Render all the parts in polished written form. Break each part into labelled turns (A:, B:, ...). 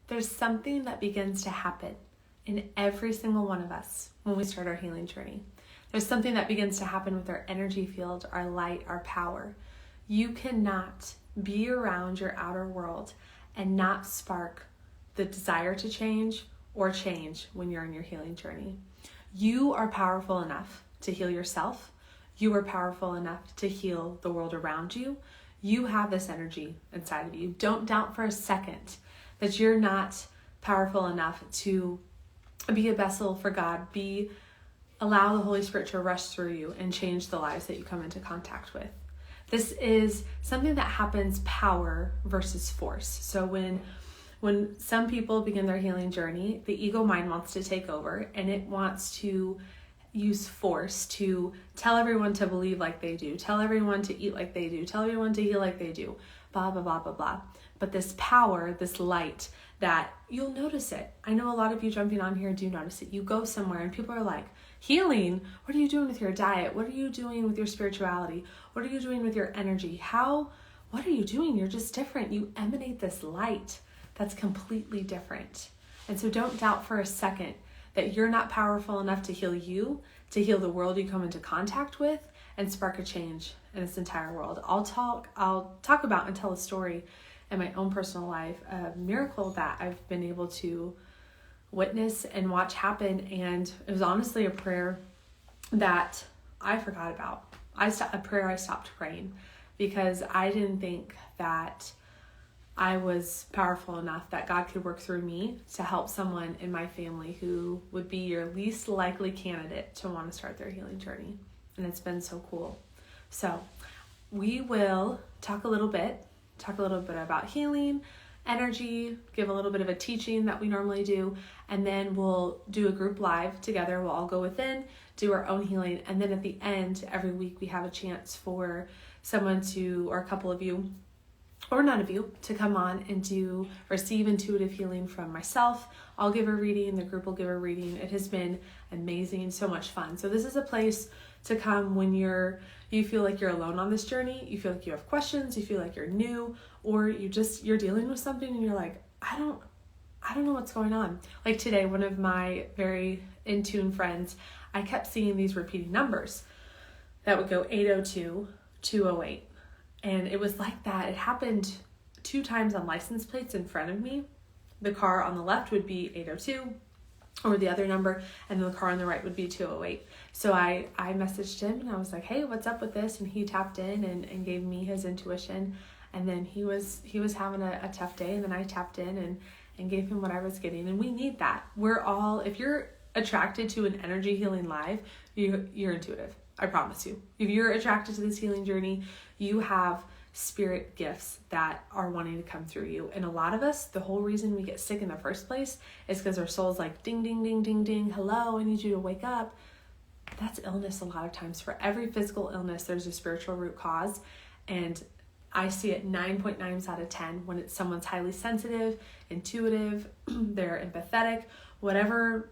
A: There's something that begins to happen in every single one of us when we start our healing journey. There's something that begins to happen with our energy field, our light, our power. You cannot be around your outer world and not spark the desire to change or change when you're in your healing journey. You are powerful enough to heal yourself. You are powerful enough to heal the world around you. You have this energy inside of you. Don't doubt for a second that you're not powerful enough to be a vessel for God. Allow the Holy Spirit to rush through you and change the lives that you come into contact with. This is something that happens power versus force. So when some people begin their healing journey, the ego mind wants to take over and it wants to use force to tell everyone to believe like they do, tell everyone to eat like they do, tell everyone to heal like they do, blah, blah, blah, blah, blah. But this power, this light, that you'll notice it. I know a lot of you jumping on here do notice it. You go somewhere and people are like, healing? What are you doing with your diet? What are you doing with your spirituality? What are you doing with your energy? What are you doing? You're just different. You emanate this light that's completely different. And so don't doubt for a second that you're not powerful enough to heal you, to heal the world you come into contact with, and spark a change in this entire world. I'll talk about and tell a story in my own personal life, a miracle that I've been able to witness and watch happen. And it was honestly a prayer that I forgot about. A prayer I stopped praying because I didn't think that I was powerful enough that God could work through me to help someone in my family who would be your least likely candidate to want to start their healing journey. And it's been so cool. So we will talk a little bit about healing, energy, give a little bit of a teaching that we normally do, and then we'll do a group live together. We'll all go within, do our own healing, and then at the end, every week we have a chance for someone to, or a couple of you, or none of you, to come on and receive intuitive healing from myself. I'll give a reading, the group will give a reading. It has been amazing, so much fun. So this is a place to come when you feel like you're alone on this journey, you feel like you have questions, you feel like you're new, or you're dealing with something and you're like, I don't know what's going on. Like today, one of my very in tune friends, I kept seeing these repeating numbers that would go 802, 208. And it was like that. It happened 2 times on license plates in front of me. The car on the left would be 802 or the other number, and the car on the right would be 208. So I messaged him and I was like, hey, what's up with this? And he tapped in and gave me his intuition. And then he was having a tough day, and then I tapped in and gave him what I was getting. And we need that. If you're attracted to an energy healing live, you're intuitive. I promise you. If you're attracted to this healing journey, you have spirit gifts that are wanting to come through you. And a lot of us, the whole reason we get sick in the first place is because our soul's like, ding, ding, ding, ding, ding. Hello, I need you to wake up. That's illness a lot of times. For every physical illness, there's a spiritual root cause. And I see it 9.9 out of 10 when it's someone's highly sensitive, intuitive, they're empathetic, whatever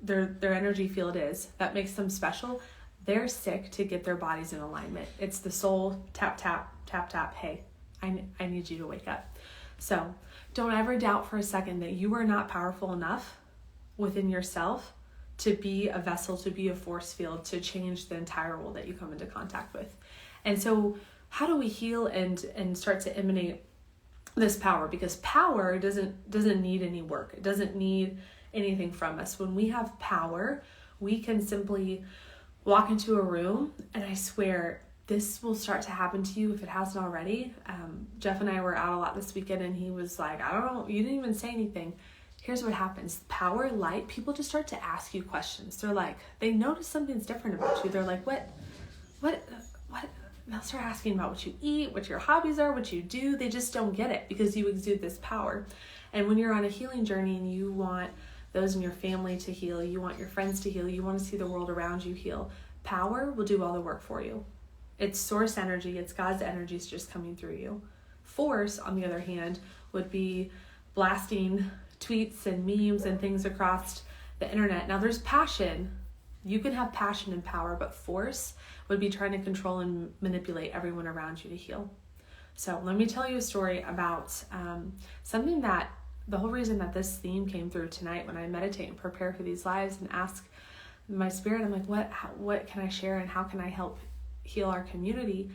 A: their energy field is that makes them special. They're sick to get their bodies in alignment. It's the soul, tap, tap, tap, tap. Hey, I need you to wake up. So don't ever doubt for a second that you are not powerful enough within yourself to be a vessel, to be a force field, to change the entire world that you come into contact with. And so how do we heal and start to emanate this power? Because power doesn't need any work. It doesn't need anything from us. When we have power, we can simply walk into a room, and I swear this will start to happen to you if it hasn't already. Jeff and I were out a lot this weekend, and he was like, I don't know, you didn't even say anything. Here's what happens. Power, light, people just start to ask you questions. They're like, they notice something's different about you. They're like, what? They'll start asking about what you eat, what your hobbies are, what you do. They just don't get it because you exude this power. And when you're on a healing journey and you want those in your family to heal, you want your friends to heal, you want to see the world around you heal, power will do all the work for you. It's source energy, it's God's energies just coming through you. Force, on the other hand, would be blasting tweets and memes and things across the internet. Now there's passion. You can have passion and power, but force would be trying to control and manipulate everyone around you to heal. So let me tell you a story about something that the whole reason that this theme came through tonight when I meditate and prepare for these lives and ask my spirit, I'm like, what can I share and how can I help heal our community?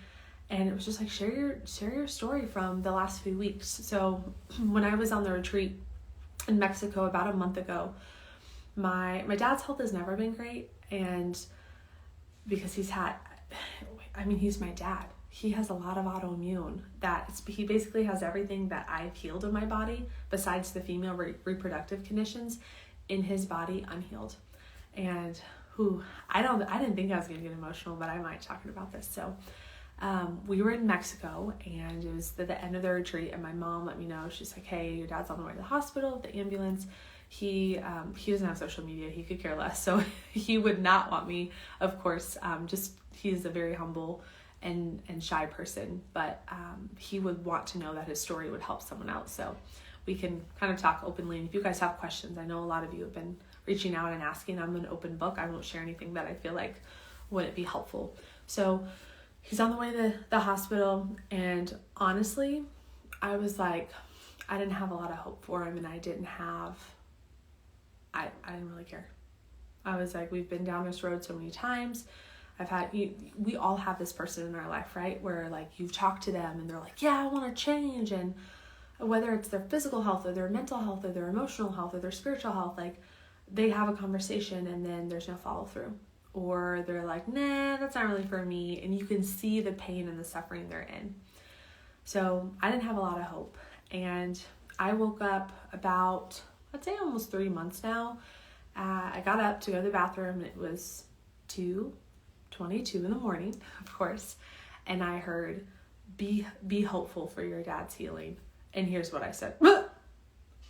A: And it was just like, share your story from the last few weeks. So when I was on the retreat in Mexico about a month ago, my dad's health has never been great. And because he's my dad. He has a lot of autoimmune he basically has everything that I've healed in my body besides the female reproductive conditions in his body unhealed. And I didn't think I was going to get emotional, but I might talking about this. So we were in Mexico and it was the end of the retreat, and my mom let me know. She's like, hey, your dad's on the way to the hospital, the ambulance. He doesn't have social media. He could care less. So he would not want me, of course, he's a very humble and shy person, but he would want to know that his story would help someone else. So we can kind of talk openly. And if you guys have questions, I know a lot of you have been reaching out and asking. I'm an open book. I won't share anything that I feel like wouldn't be helpful. So he's on the way to the hospital, and honestly, I was like, I didn't have a lot of hope for him, and I didn't really care. I was like, we've been down this road so many times. We all have this person in our life, right? Where like you've talked to them and they're like, yeah, I want to change. And whether it's their physical health or their mental health or their emotional health or their spiritual health, like they have a conversation and then there's no follow through, or they're like, nah, that's not really for me. And you can see the pain and the suffering they're in. So I didn't have a lot of hope. And I woke up about, I'd say almost 3 months now. I got up to go to the bathroom. It was 2:22 in the morning, of course. And I heard, be hopeful for your dad's healing. And here's what I said.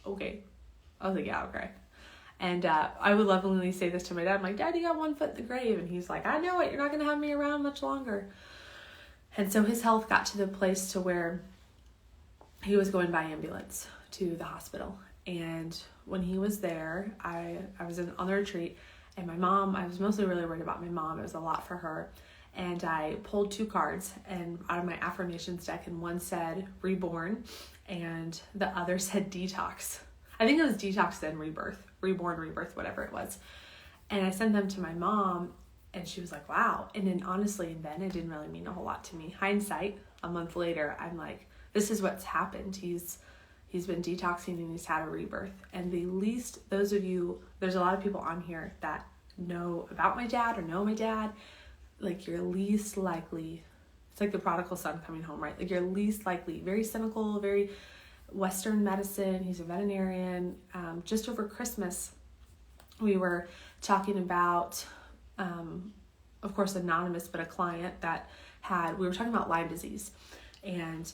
A: Okay. I was like, yeah, okay. And I would lovingly say this to my dad. I'm like, Dad, you got one foot in the grave. And he's like, I know it. You're not going to have me around much longer. And so his health got to the place to where he was going by ambulance to the hospital. And when he was there, I was on the retreat, and my mom, I was mostly really worried about my mom. It was a lot for her. And I pulled 2 cards and out of my affirmations deck, and one said reborn and the other said detox. I think it was detox, then rebirth, reborn, rebirth, whatever it was. And I sent them to my mom, and she was like, wow. And then honestly, then it didn't really mean a whole lot to me. Hindsight, a month later, I'm like, this is what's happened. He's been detoxing and he's had a rebirth. And those of you, there's a lot of people on here that know about my dad or know my dad. Like, you're least likely, it's like the prodigal son coming home, right? Like, you're least likely, very cynical, very Western medicine. He's a veterinarian. Just over Christmas, we were talking about, of course, anonymous, but a client that we were talking about Lyme disease. And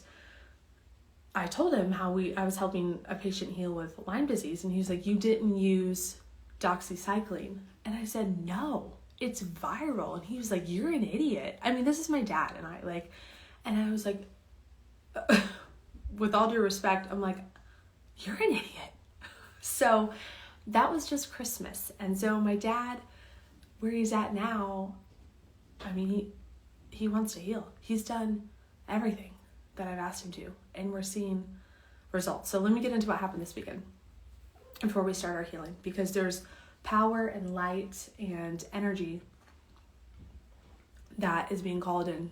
A: I told him how I was helping a patient heal with Lyme disease. And he was like, you didn't use doxycycline. And I said, no, it's viral. And he was like, you're an idiot. I mean, this is my dad. And I was like, with all due respect, I'm like, you're an idiot. So that was just Christmas. And so my dad, where he's at now, I mean, he wants to heal. He's done everything that I've asked him to, and we're seeing results. So let me get into what happened this weekend before we start our healing, because there's power and light and energy that is being called in.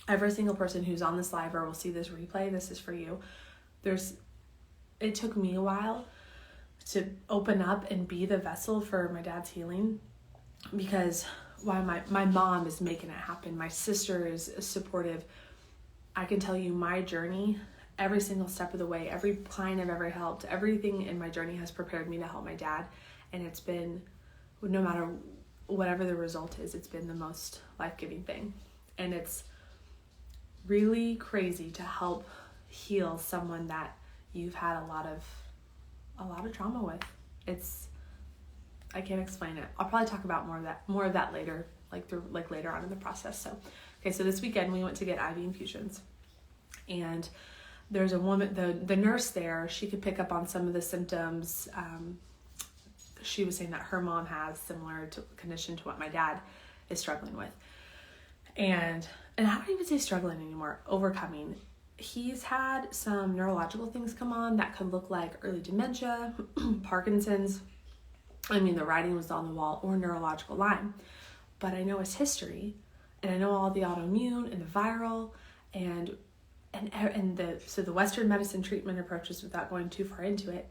A: Every single person who's on this live or will see this replay, this is for you. It took me a while to open up and be the vessel for my dad's healing, because while my mom is making it happen, my sister is supportive. I can tell you my journey, every single step of the way, every client I've ever helped, everything in my journey has prepared me to help my dad. And it's been, no matter whatever the result is, it's been the most life-giving thing. And it's really crazy to help heal someone that you've had a lot of trauma with. I can't explain it. I'll probably talk about more of that later, later on in the process. So, okay, so this weekend we went to get IV infusions, and there's a woman, the nurse there, she could pick up on some of the symptoms. She was saying that her mom has similar condition to what my dad is struggling with. And I don't even say struggling anymore, overcoming. he's had some neurological things come on that could look like early dementia, Parkinson's. I mean, the writing was on the wall, or neurological Lyme. But I know his history, and I know all the autoimmune and the viral and the Western medicine treatment approaches, without going too far into it,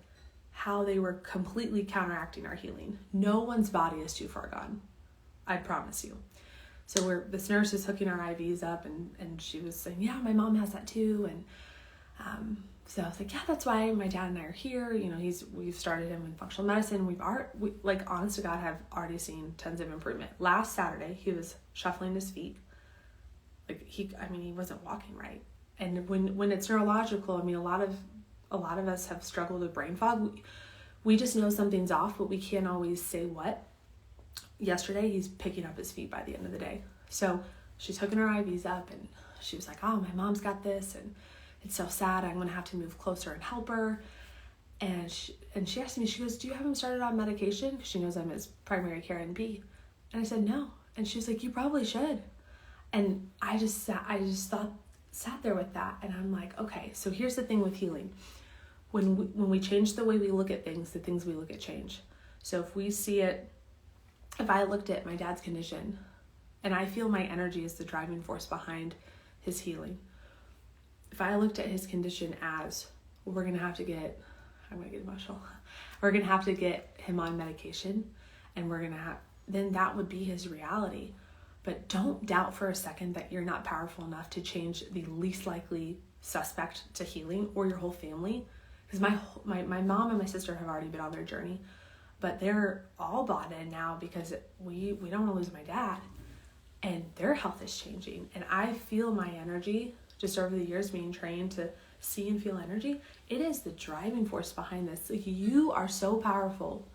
A: how they were completely counteracting our healing. No one's body is too far gone. I promise you. So this nurse is hooking our IVs up, and she was saying, yeah, my mom has that too. And so I was like, yeah, that's why my dad and I are here. You know, we've started him in functional medicine. We like, honest to God, have already seen tons of improvement. Last Saturday, he was shuffling his feet. Like he wasn't walking right. And when it's neurological, I mean, a lot of us have struggled with brain fog. We just know something's off, but we can't always say what. Yesterday, he's picking up his feet by the end of the day. So she's hooking her IVs up, and she was like, oh, my mom's got this, and it's so sad. I'm going to have to move closer and help her. And she asked me, she goes, do you have him started on medication? Because she knows I'm his primary care NP. And I said, no. And she was like, you probably should. And I just sat there with that. And I'm like, okay, so here's the thing with healing. When we change the way we look at things, the things we look at change. So if I looked at my dad's condition, and I feel my energy is the driving force behind his healing. If I looked at his condition as, I'm going to get emotional. We're going to have to get him on medication, and then that would be his reality. But don't doubt for a second that you're not powerful enough to change the least likely suspect to healing, or your whole family. Because my mom and my sister have already been on their journey, but they're all bought in now because we don't want to lose my dad, and their health is changing. And I feel my energy just over the years being trained to see and feel energy. It is the driving force behind this. Like, you are so powerful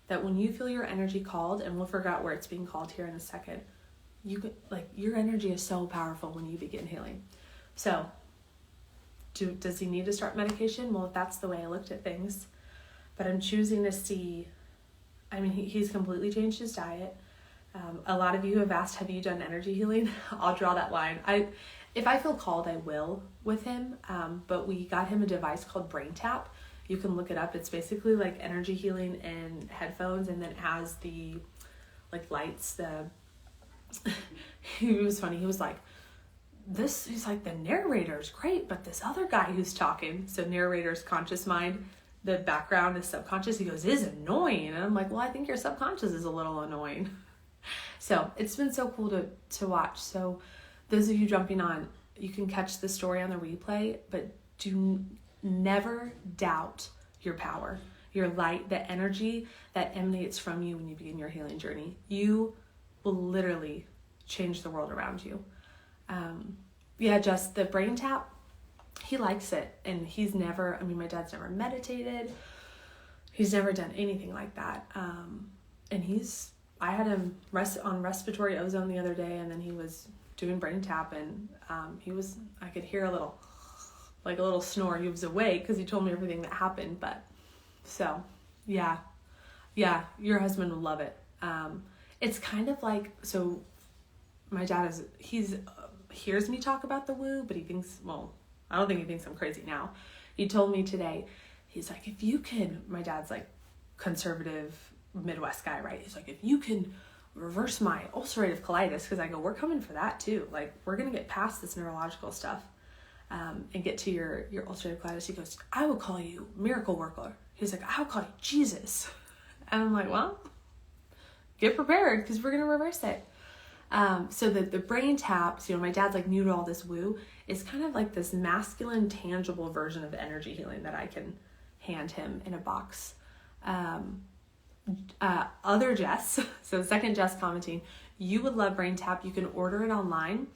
A: that when you feel your energy called, and we'll figure out where it's being called here in a second, your energy is so powerful when you begin healing. So does he need to start medication? Well, if that's the way I looked at things, but I'm choosing to see, I mean, he's completely changed his diet. A lot of you have asked, have you done energy healing? I'll draw that line. If I feel called, I will with him. But we got him a device called BrainTap. You can look it up. It's basically like energy healing in headphones, and then has the lights. He was funny. He was like, he's like, the narrator's great, but this other guy who's talking, so narrator's conscious mind, the background is subconscious. He goes, is annoying. And I'm like, well, I think your subconscious is a little annoying. So it's been so cool to watch. So those of you jumping on, you can catch the story on the replay, but do never doubt your power, your light, the energy that emanates from you when you begin your healing journey. You will literally change the world around you. Just the BrainTap, he likes it, and my dad's never meditated. He's never done anything like that. I had him on respiratory ozone the other day, and then he was doing BrainTap, and I could hear a little snore. He was awake because he told me everything that happened. But so, yeah, your husband would love it. It's kind of like, so my dad hears me talk about the woo, but he thinks, well, I don't think he thinks I'm crazy now. He told me today, he's like, if you can, my dad's like conservative Midwest guy, right? He's like, if you can reverse my ulcerative colitis, because I go, we're coming for that too. Like, we're going to get past this neurological stuff and get to your ulcerative colitis. He goes, I will call you miracle worker. He's like, I will call you Jesus. And I'm like, well, get prepared, because we're going to reverse it. So the BrainTaps, my dad's like new to all this woo, is kind of like this masculine, tangible version of energy healing that I can hand him in a box. Other Jess, so second Jess commenting, you would love BrainTap. You can order it online,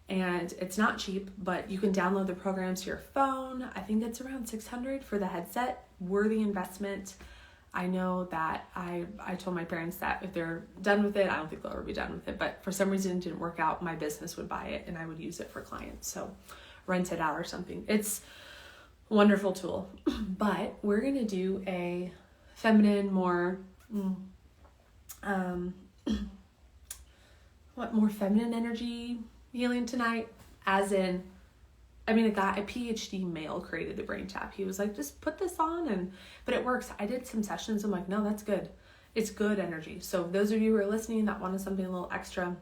A: and it's not cheap, but you can download the programs to your phone. I think it's around $600 for the headset. Worthy investment. I know that I told my parents that if they're done with it, I don't think they'll ever be done with it, but for some reason it didn't work out, my business would buy it and I would use it for clients. So rent it out or something. It's a wonderful tool. But we're going to do a feminine, more more feminine energy healing tonight, as in a PhD male created the brain tap. He was like, just put this on, but it works. I did some sessions. I'm like, no, that's good. It's good energy. So those of you who are listening that wanted something a little extra,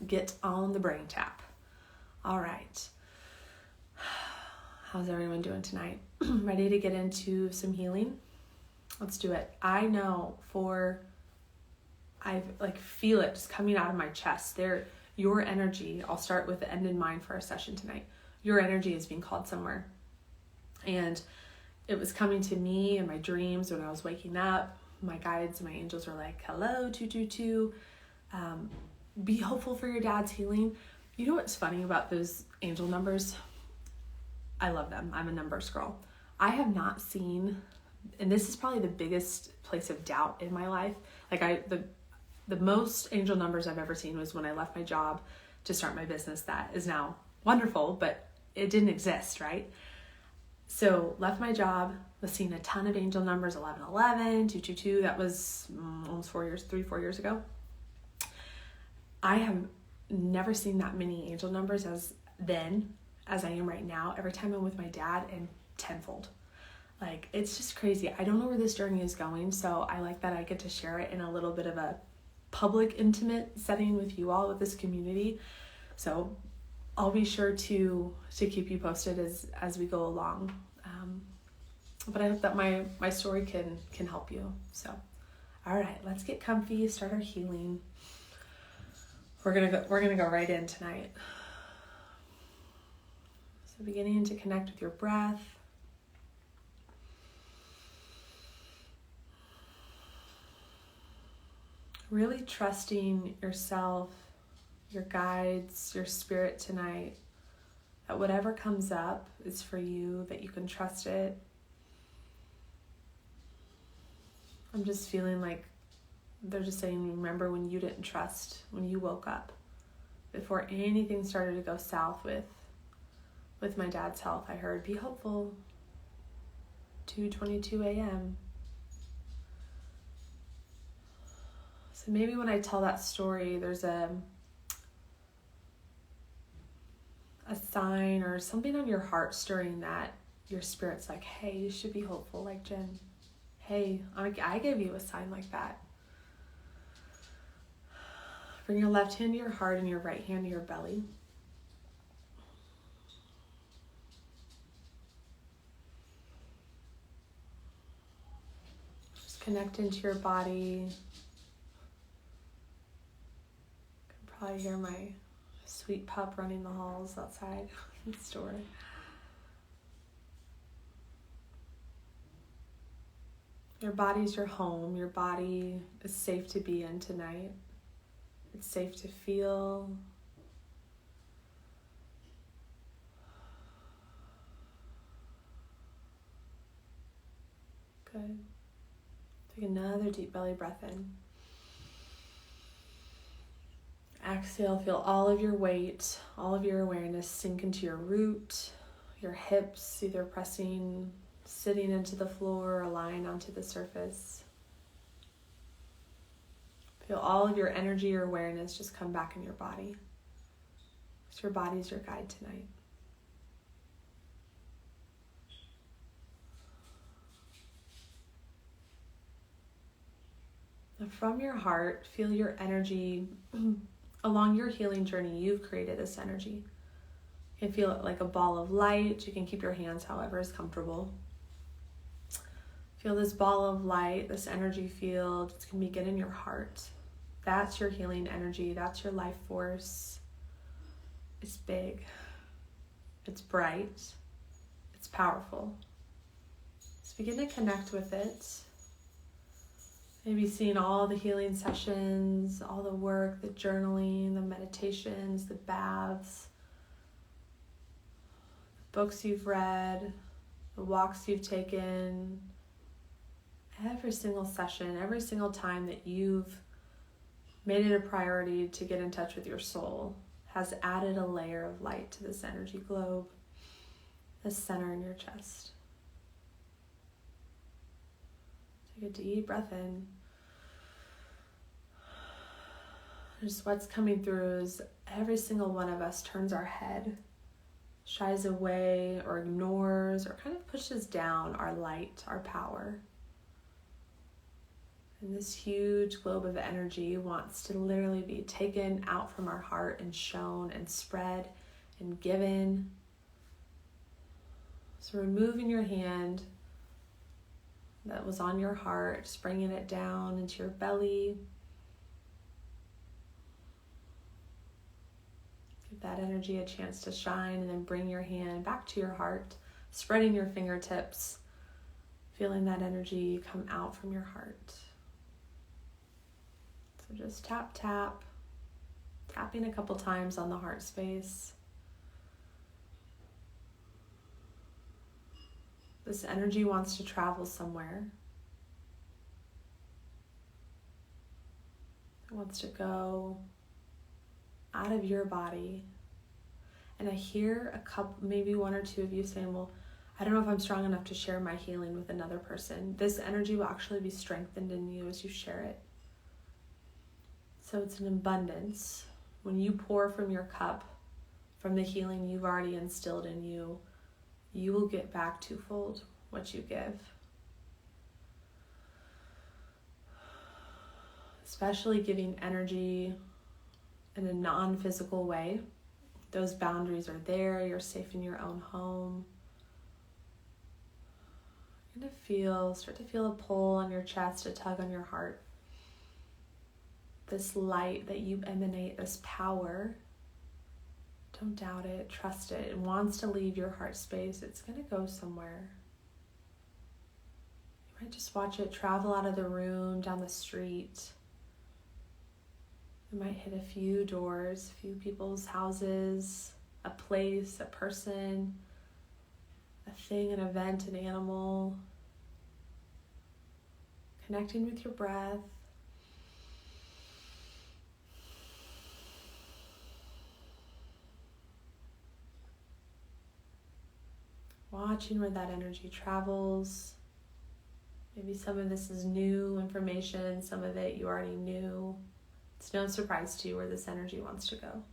A: get on the brain tap. All right. How's everyone doing tonight? Ready to get into some healing? Let's do it. I know I feel it just coming out of my chest. Your energy, I'll start with the end in mind for our session tonight. Your energy is being called somewhere. And it was coming to me in my dreams when I was waking up. My guides, my angels were like, hello, 222. Be hopeful for your dad's healing. You know what's funny about those angel numbers? I love them. I'm a numbers girl. I have not seen, and this is probably the biggest place of doubt in my life. The most angel numbers I've ever seen was when I left my job to start my business that is now wonderful, but it didn't exist, right? So left my job, was seeing a ton of angel numbers, 1111, 222. That was almost 4 years ago. I have never seen that many angel numbers as I am right now. Every time I'm with my dad, and tenfold. Like, it's just crazy. I don't know where this journey is going, so I like that I get to share it in a little bit of a public, intimate setting with you all, with this community. So I'll be sure to keep you posted as we go along. But I hope that my story can help you. So, all right, let's get comfy, start our healing. We're gonna go right in tonight. So beginning to connect with your breath. Really trusting yourself, your guides, your spirit tonight, that whatever comes up is for you, that you can trust it. I'm just feeling like they're just saying, remember when you didn't trust, when you woke up, before anything started to go south with my dad's health. I heard, be hopeful, 2:22 a.m. So maybe when I tell that story, there's a sign or something on your heart stirring that your spirit's like, hey, you should be hopeful, like Jen. Hey, I gave you a sign like that. Bring your left hand to your heart and your right hand to your belly. Just connect into your body. You can probably hear my sweet pup running the halls outside the store. Your body's your home. Your body is safe to be in tonight. It's safe to feel. Good. Take another deep belly breath in. Exhale, feel all of your weight, all of your awareness sink into your root, your hips, either sitting into the floor or lying onto the surface. Feel all of your energy or awareness just come back in your body. So your body is your guide tonight. Now from your heart, feel your energy along your healing journey. You've created this energy. You can feel it like a ball of light. You can keep your hands however is comfortable. Feel this ball of light, this energy field. It's going to begin in your heart. That's your healing energy. That's your life force. It's big. It's bright. It's powerful. So begin to connect with it. Maybe seeing all the healing sessions, all the work, the journaling, the meditations, the baths, the books you've read, the walks you've taken, every single session, every single time that you've made it a priority to get in touch with your soul has added a layer of light to this energy globe, this center in your chest. Take a deep breath in. Just what's coming through is every single one of us turns our head shies away or ignores or kind of pushes down our light, our power. And this huge globe of energy wants to literally be taken out from our heart and shown and spread and given. So removing your hand that was on your heart, just bringing it down into your belly. Give that energy a chance to shine, and then bring your hand back to your heart, spreading your fingertips, feeling that energy come out from your heart. So just tap, tap, tapping a couple times on the heart space. This energy wants to travel somewhere. It wants to go out of your body. And I hear a couple, maybe one or two of you saying, well, I don't know if I'm strong enough to share my healing with another person. This energy will actually be strengthened in you as you share it. So it's an abundance. When you pour from your cup, from the healing you've already instilled in you, you will get back twofold what you give. Especially giving energy in a non-physical way. Those boundaries are there. You're safe in your own home. You're going to start to feel a pull on your chest, a tug on your heart. This light that you emanate, this power, don't doubt it, trust it. It wants to leave your heart space. It's going to go somewhere. You might just watch it travel out of the room, down the street. It might hit a few doors, a few people's houses, a place, a person, a thing, an event, an animal. Connecting with your breath. Watching where that energy travels. Maybe some of this is new information, some of it you already knew. It's no surprise to you where this energy wants to go.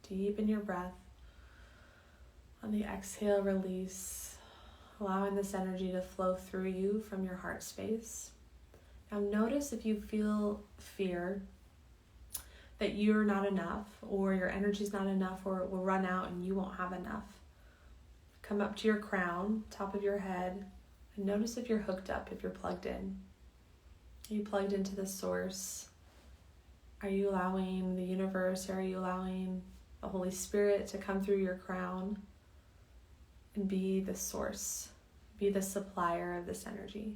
A: Deepen your breath. On the exhale, release, allowing this energy to flow through you from your heart space. Now notice if you feel fear that you're not enough, or your energy's not enough, or it will run out and you won't have enough. Come up to your crown, top of your head, and notice if you're hooked up, if you're plugged in. Are you plugged into the source? Are you allowing the universe, are you allowing the Holy Spirit to come through your crown and be the source, be the supplier of this energy?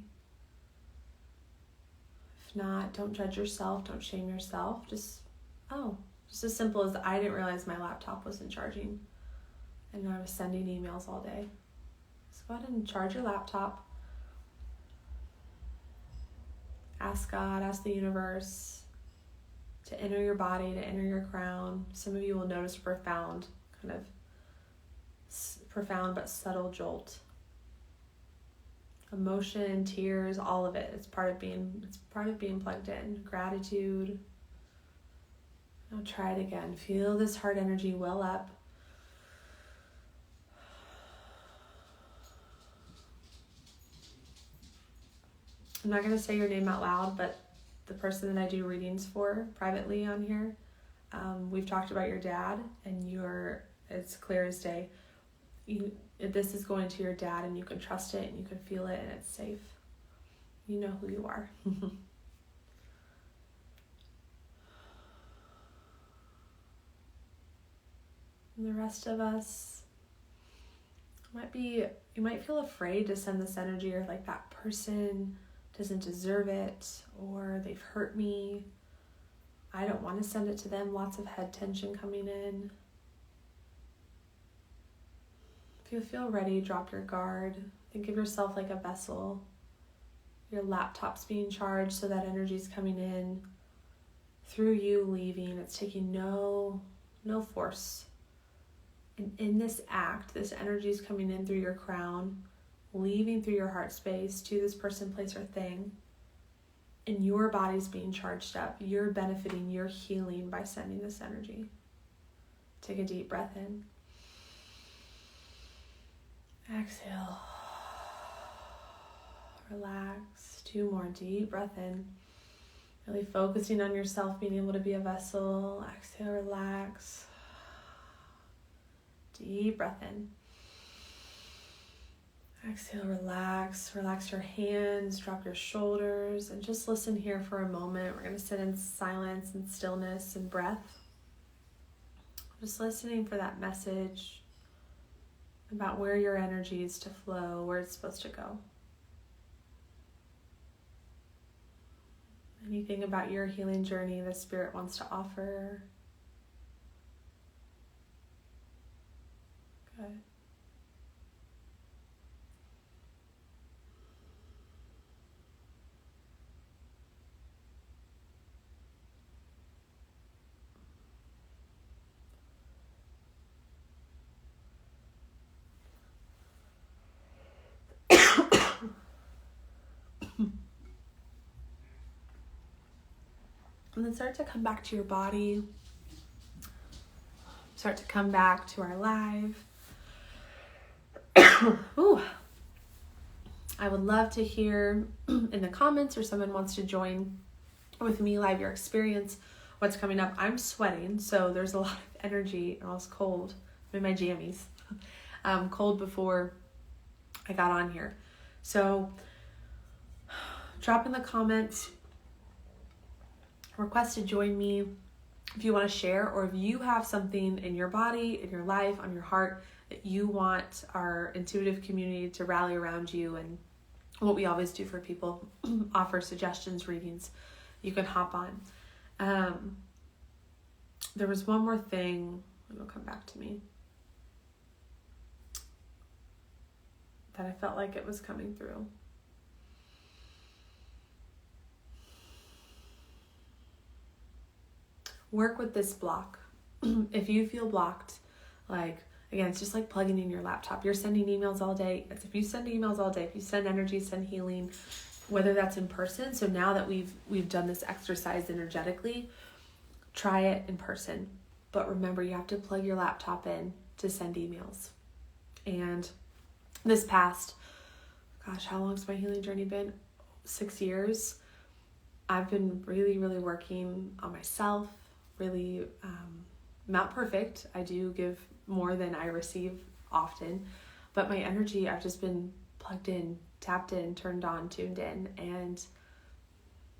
A: If not, don't judge yourself, don't shame yourself. Just as simple as I didn't realize my laptop wasn't charging and I was sending emails all day. Just go ahead and charge your laptop. Ask God, ask the universe to enter your body, to enter your crown. Some of you will notice a profound but subtle jolt. Emotion, tears, all of it. It's part of being plugged in. Gratitude. Now try it again. Feel this heart energy well up. I'm not going to say your name out loud, but the person that I do readings for privately on here, we've talked about your dad, and it's clear as day. This is going to your dad, and you can trust it, and you can feel it, and it's safe. You know who you are. And the rest of us, you might feel afraid to send this energy, or like that person doesn't deserve it, or they've hurt me. I don't want to send it to them. Lots of head tension coming in. If you feel ready, drop your guard. Think of yourself like a vessel. Your laptop's being charged, so that energy's coming in through you, leaving. It's taking no force. And in this act, this energy is coming in through your crown, leaving through your heart space to this person, place, or thing, and your body's being charged up. You're benefiting, you're healing by sending this energy. Take a deep breath in. Exhale. Relax. 2 more. Deep breath in. Really focusing on yourself, being able to be a vessel. Exhale, relax. Deep breath in. Exhale, relax. Relax your hands, drop your shoulders, and just listen here for a moment. We're going to sit in silence and stillness and breath. Just listening for that message about where your energy is to flow, where it's supposed to go. Anything about your healing journey the Spirit wants to offer. Good. And then start to come back to your body. Start to come back to our live. Ooh. I would love to hear in the comments, or someone wants to join with me live your experience, what's coming up. I'm sweating, so there's a lot of energy. I was cold. I'm in my jammies. Cold before I got on here. So drop in the comments. Request to join me if you want to share, or if you have something in your body, in your life, on your heart that you want our intuitive community to rally around you. And what we always do for people, offer suggestions, readings, you can hop on. There was one more thing, it'll come back to me, that I felt like it was coming through. Work with this block. If you feel blocked, like, again, it's just like plugging in your laptop. You're sending emails all day. It's if you send emails all day, if you send energy, send healing, whether that's in person. So now that we've done this exercise energetically, try it in person. But remember, you have to plug your laptop in to send emails. And this past, how long's my healing journey been? 6 years. I've been really, really working on myself. Really not perfect. I do give more than I receive often, but my energy, I've just been plugged in, tapped in, turned on, tuned in, and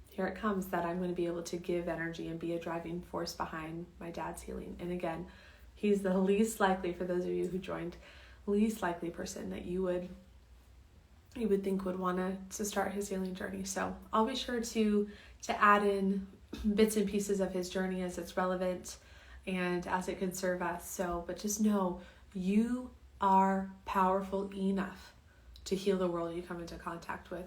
A: here it comes that I'm going to be able to give energy and be a driving force behind my dad's healing. And again, he's the least likely, for those of you who joined, least likely person that you would think would want to start his healing journey. So I'll be sure to add in bits and pieces of his journey as it's relevant and as it can serve us. So, but just know you are powerful enough to heal the world you come into contact with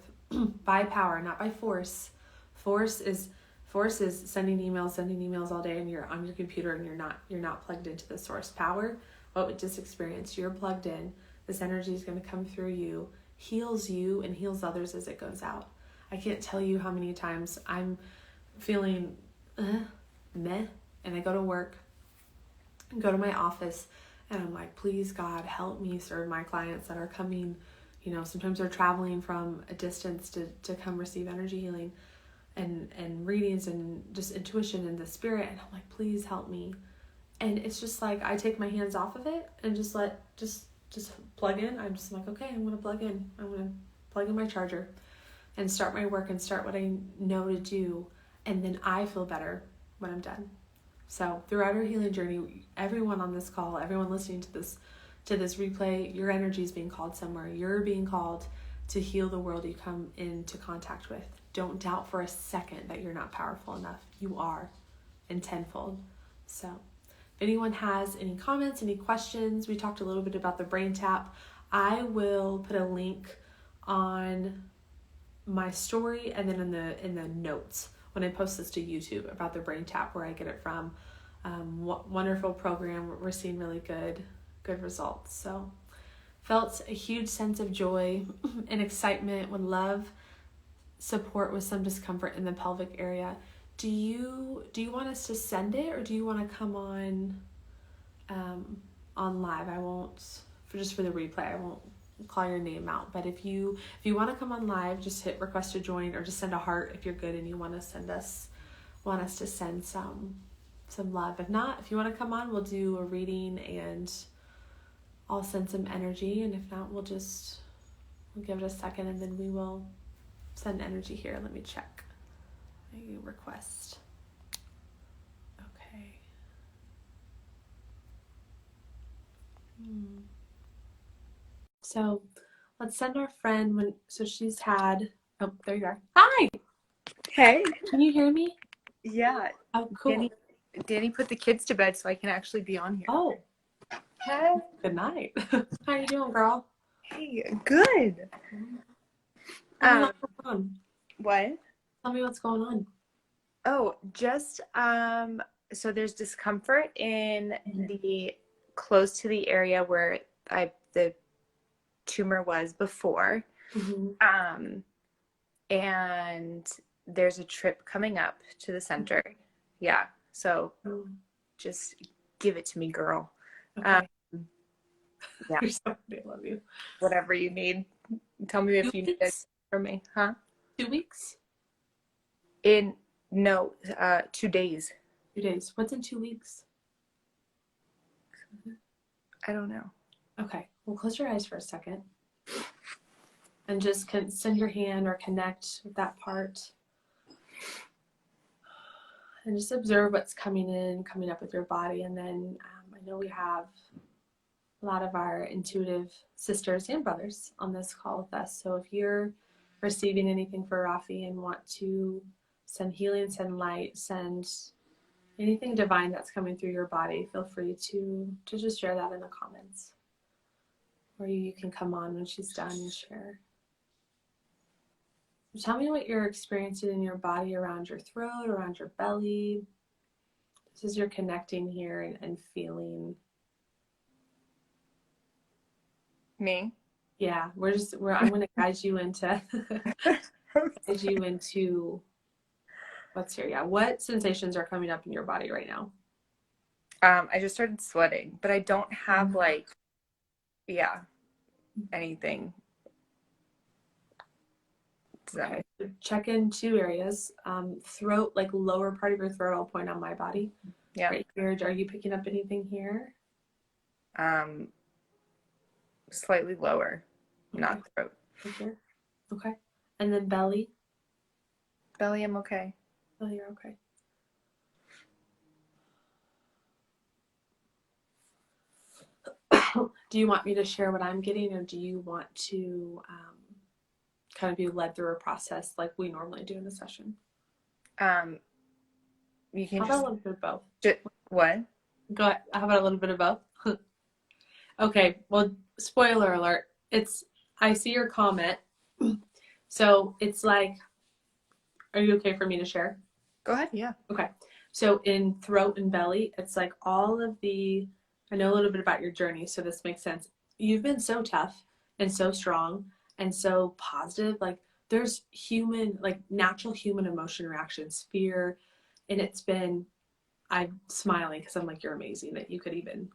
A: by power, not by force. Force is sending emails all day, and you're on your computer and you're not plugged into the source. Power, what we just experienced, you're plugged in. This energy is going to come through you, heals you, and heals others as it goes out. I can't tell you how many times I'm feeling meh, and I go to work, go to my office, and I'm like, please God, help me serve my clients that are coming. Sometimes they're traveling from a distance to come receive energy healing and readings and just intuition and the Spirit, and I'm like, please help me. And it's just like I take my hands off of it and just plug in. I'm just like, okay, I'm going to plug in. I'm going to plug in my charger and start my work and start what I know to do. And then I feel better when I'm done. So throughout our healing journey, everyone on this call, everyone listening to this replay, your energy is being called somewhere. You're being called to heal the world you come into contact with. Don't doubt for a second that you're not powerful enough. You are, and tenfold. So if anyone has any comments, any questions, we talked a little bit about the brain tap. I will put a link on my story and then in the notes when I post this to YouTube about the brain tap, where I get it from. Wonderful program. We're seeing really good results. So Felt a huge sense of joy and excitement when love, support with some discomfort in the pelvic area. Do you want us to send it, or do you want to come on live? I won't, for the replay, I won't call your name out, but if you want to come on live, just hit request to join, or just send a heart if you're good and you want us to send some love. If not, if you want to come on, we'll do a reading and I'll send some energy, and if not, we'll give it a second and then we will send energy here. Let me check a request. Okay. So let's send our friend she's had, oh, there you are. Hi!
B: Hey.
A: Can you hear me?
B: Yeah.
A: Oh, cool.
B: Danny put the kids to bed so I can actually be on here.
A: Oh.
B: Hey.
A: Good night. How you doing, girl?
B: Hey, good.
A: Tell me what's going on.
B: What?
A: Tell me what's going on.
B: Oh, just so there's discomfort in the close to the area where the tumor was before.
A: Mm-hmm.
B: And there's a trip coming up to the center. Yeah. So just give it to me, girl.
A: Okay.
B: Yeah.
A: You're so funny. I love you.
B: Whatever you need. Tell me if you need it from me. Huh?
A: 2 weeks?
B: 2 days.
A: 2 days. What's in 2 weeks?
B: I don't know.
A: Okay. Well, close your eyes for a second. And just send your hand or connect with that part. And just observe what's coming up with your body. And then I know we have a lot of our intuitive sisters and brothers on this call with us. So if you're receiving anything for Rafi and want to send healing, send light, send anything divine that's coming through your body, feel free to just share that in the comments. Or you can come on when she's done and share. Tell me what you're experiencing in your body, around your throat, around your belly. This is your connecting here and feeling.
B: Me?
A: Yeah, I'm going to guide you into what's here. Yeah, what sensations are coming up in your body right now?
B: I just started sweating, but I don't have anything. So.
A: Okay, so check in 2 areas. Throat, like lower part of your throat, I'll point on my body.
B: Yeah.
A: Right here. Are you picking up anything here?
B: Slightly lower,
A: okay.
B: Not throat.
A: Right here. Okay. And then belly?
B: Belly, I'm okay.
A: Belly, you're okay. Do you want me to share what I'm getting, or do you want to kind of be led through a process like we normally do in the session?
B: You can
A: How about a little bit of both?
B: What?
A: Go ahead. How about a little bit of both? Okay. Well, spoiler alert. I see your comment. So it's like, are you okay for me to share?
B: Go ahead. Yeah.
A: Okay. So in throat and belly, it's like I know a little bit about your journey, so this makes sense. You've been so tough and so strong and so positive. Like there's natural human emotion reactions, fear. And I'm smiling because I'm like, you're amazing that you could even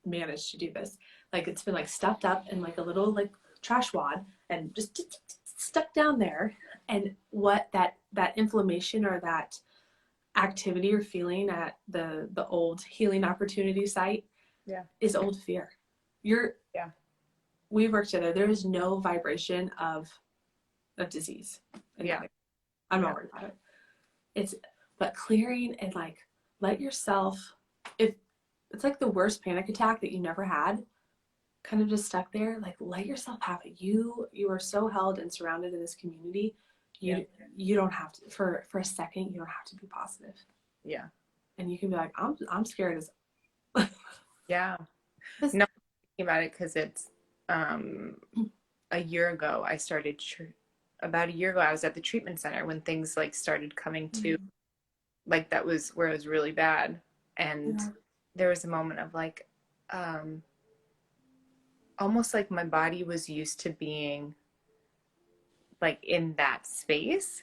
A: manage to do this. Like it's been like stuffed up in like a little like trash wad and just stuck down there. And what that inflammation or that activity or feeling at the old healing opportunity site is old fear. We've worked together. There is no vibration of disease. I'm not worried about it. But clearing and like let yourself, if it's like the worst panic attack that you never had, kind of just stuck there, like let yourself have it. You are so held and surrounded in this community. You don't have to, for a second, you don't have to be positive.
B: Yeah.
A: And you can be like, I'm scared as
B: yeah. No, I'm thinking about it because it's a year ago about a year ago I was at the treatment center when things like started coming to like that was where it was really bad. And there was a moment of like almost like my body was used to being like in that space,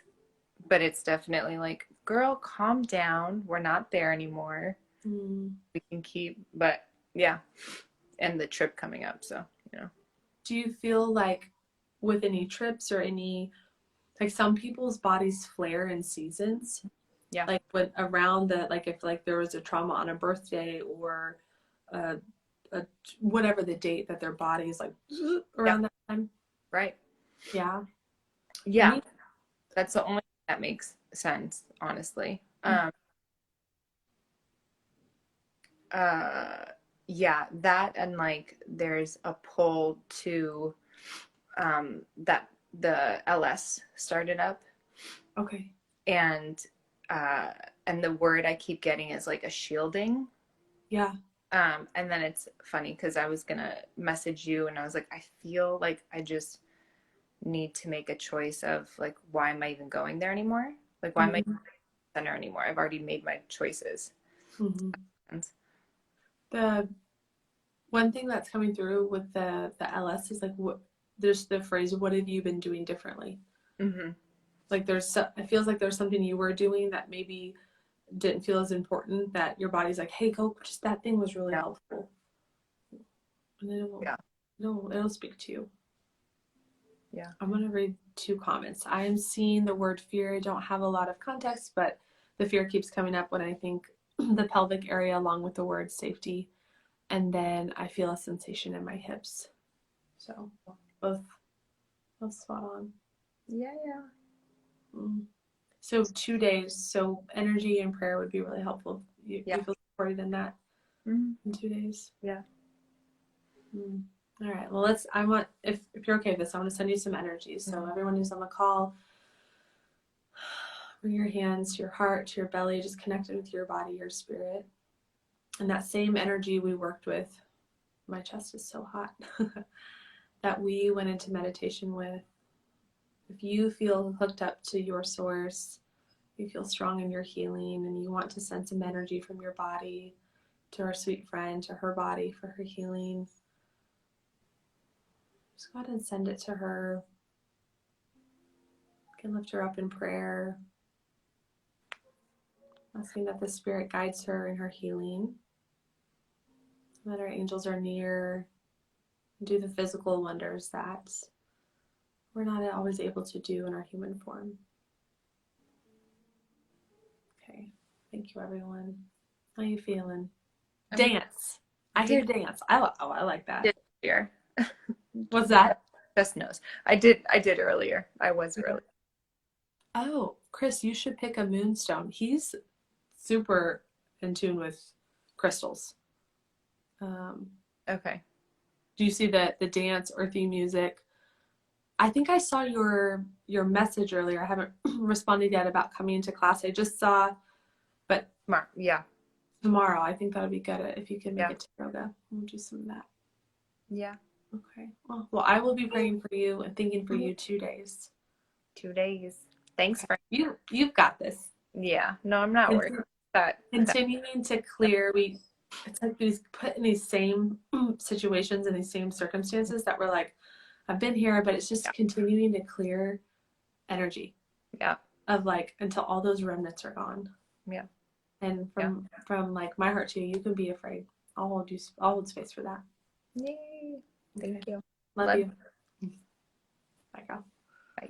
B: but it's definitely like, girl, calm down. We're not there anymore.
A: Mm.
B: We can keep, but yeah. And the trip coming up, so, you know.
A: Do you feel like with any trips or any, like some people's bodies flare in seasons?
B: Yeah.
A: Like when around the, like if like there was a trauma on a birthday or a, a whatever the date that their body is like
B: Yeah.
A: around that time.
B: Right.
A: Yeah.
B: Yeah.
A: Any,
B: That's the only thing that makes sense, honestly. Uh yeah, that and like there's a pull to that the LS started up,
A: okay.
B: and uh and the word I keep getting is like a shielding.
A: Yeah.
B: And then it's funny because I was gonna message you and I was like, I feel like I just need to make a choice of like, why am I even going there anymore? Like, why am I
A: Mm-hmm.
B: center anymore? I've already made my choices.
A: Mm-hmm.
B: And
A: The one thing that's coming through with the LS is like what there's the phrase, what have you been doing differently?
B: mm-hmm.
A: Like it feels like there's something you were doing that maybe didn't feel as important, that your body's like, hey, go, just that thing was really
B: Yeah.
A: helpful. And then
B: Yeah.
A: it'll speak to you.
B: Yeah.
A: I'm going to read two comments. I am seeing the word fear. I don't have a lot of context, but the fear keeps coming up when I think the pelvic area along with the word safety. And then I feel a sensation in my hips. So both spot on.
B: Yeah. Yeah.
A: Mm. So 2 days. So energy and prayer would be really helpful.
B: Yeah.
A: You feel supported in that
B: Mm-hmm.
A: in 2 days.
B: Yeah.
A: Mm. All right. Well, I want, if you're okay with this, I want to send you some energy. So everyone who's on the call, bring your hands to your heart, to your belly, just connected with your body, your spirit. And that same energy we worked with, my chest is so hot, that we went into meditation with. If you feel hooked up to your source, you feel strong in your healing, and you want to send some energy from your body to our sweet friend, to her body for her healing, just go ahead and send it to her. You can lift her up in prayer, asking that the spirit guides her in her healing, that our angels are near, and do the physical wonders that we're not always able to do in our human form. Okay, thank you, everyone. How you feeling? Dance. I hear dance. I like that.
B: Earlier.
A: What's that?
B: Just knows. I did earlier. I was earlier.
A: Oh, Chris, you should pick a moonstone. He's super in tune with crystals.
B: Okay.
A: Do you see the dance, earthy music? I think I saw your message earlier. I haven't responded yet about coming into class. I just saw, but
B: Yeah.
A: tomorrow I think that would be good if you can make
B: Yeah.
A: it to yoga. We'll do some of that.
B: Yeah.
A: Okay. Well, I will be praying for you and thinking for you 2 days.
B: 2 days. Thanks for
A: You've got this.
B: Yeah. No, I'm not worried.
A: Continuing to clear, it's like these put in these same situations and these same circumstances that we're like, I've been here, but it's just continuing to clear energy.
B: Yeah.
A: Of like until all those remnants are gone.
B: Yeah.
A: And from like my heart to you, you can be afraid. I'll hold space for that.
B: Yay. Thank you.
A: Love you. Bye, girl.
B: Bye.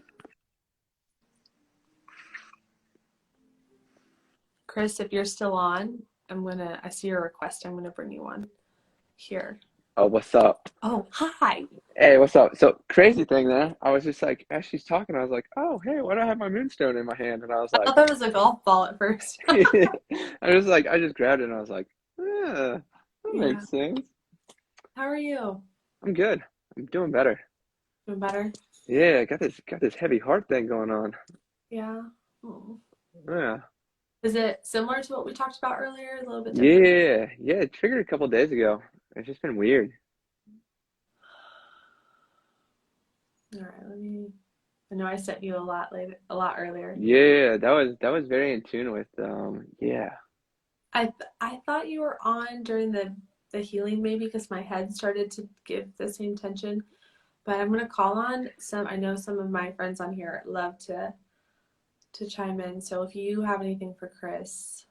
A: Chris, if you're still on, I see your request. I'm gonna bring you on here.
C: Oh, what's up?
A: Oh, hi.
C: Hey, what's up? So crazy thing there. I was just like, as she's talking, I was like, oh, hey, why do I have my moonstone in my hand? And I was
A: I
C: like,
A: thought that was a golf ball at first.
C: I just grabbed it and I was like, that makes sense.
A: How are you?
C: I'm good. I'm doing better.
A: Doing better?
C: Yeah, got this heavy heart thing going on.
A: Yeah. Oh.
C: Yeah.
A: Is it similar to what we talked about earlier? A little bit different?
C: Yeah, it triggered a couple days ago. It's just been weird.
A: All right, I know I sent you a lot earlier.
C: Yeah, that was very in tune with yeah.
A: I thought you were on during the the healing maybe because my head started to give the same tension. But I'm gonna call on some. I know some of my friends on here love to chime in. So if you have anything for Chris,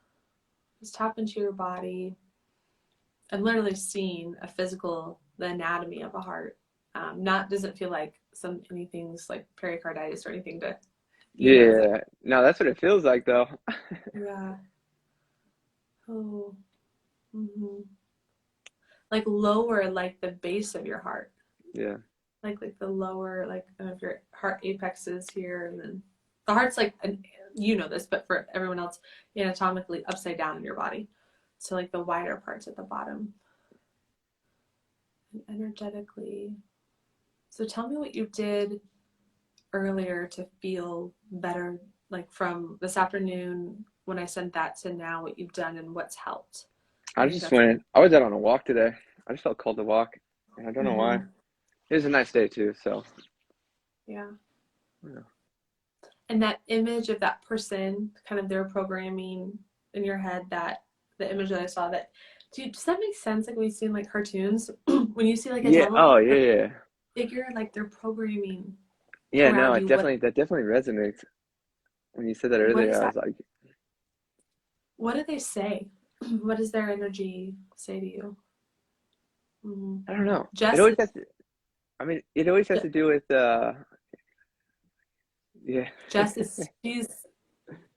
A: just tap into your body. I'm literally seeing the anatomy of a heart. Not doesn't feel like anything's like pericarditis or anything to,
C: Yeah. No, that's what it feels like though.
A: Yeah. Oh. Mm-hmm. Like lower, like the base of your heart.
C: Yeah.
A: Like the lower, like I don't know if your heart apex is here, and then the heart's like, you know this, but for everyone else, anatomically upside down in your body. So like the wider parts at the bottom. And energetically. So tell me what you did earlier to feel better, like from this afternoon when I sent that to now, what you've done and what's helped.
C: I was out on a walk today. I just felt called to walk, and I don't know why. It was a nice day too, so.
A: Yeah.
C: Yeah.
A: And that image of that person, kind of their programming in your head, that the image that I saw, that, dude, does that make sense? Like when you see in like cartoons, when you see like a
C: Yeah.
A: yellow
C: Oh, yeah.
A: figure, like they're programming
C: Yeah. No,
A: around you.
C: that definitely resonates. When you said that
A: What
C: earlier,
A: is
C: I
A: that?
C: was like,
A: What do they say? What does their energy say to you?
C: I don't know. It
A: Jess,
C: always has to. I mean, it always has to do with yeah.
A: Jess is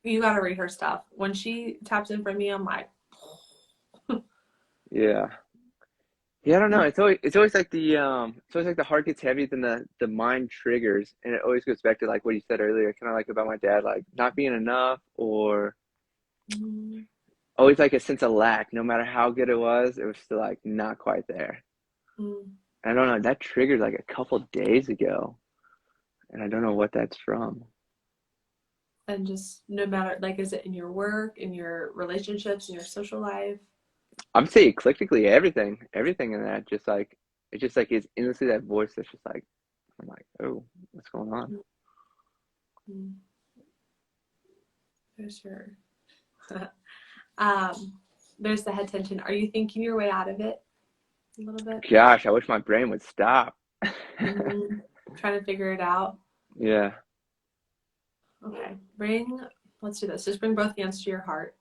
A: you gotta read her stuff. When she taps in for me, I'm like,
C: Yeah. Yeah, I don't know. It's always like the heart gets heavy, then the mind triggers, and it always goes back to like what you said earlier, kind of like about my dad, like not being enough, or
A: mm,
C: always like a sense of lack. No matter how good it was still like not quite there.
A: mm.
C: I don't know. That triggered like a couple days ago, and I don't know what that's from.
A: And just no matter, like, is it in your work, in your relationships, in your social life?
C: I'm saying eclectically everything in that, just like it's just like it's endlessly that voice that's just like I'm like, oh, what's going on?
A: Mm, for sure. There's the head tension. Are you thinking your way out of it a little bit?
C: Gosh, I wish my brain would stop.
A: Trying to figure it out.
C: Yeah.
A: Okay. Let's do this. Just bring both hands to your heart.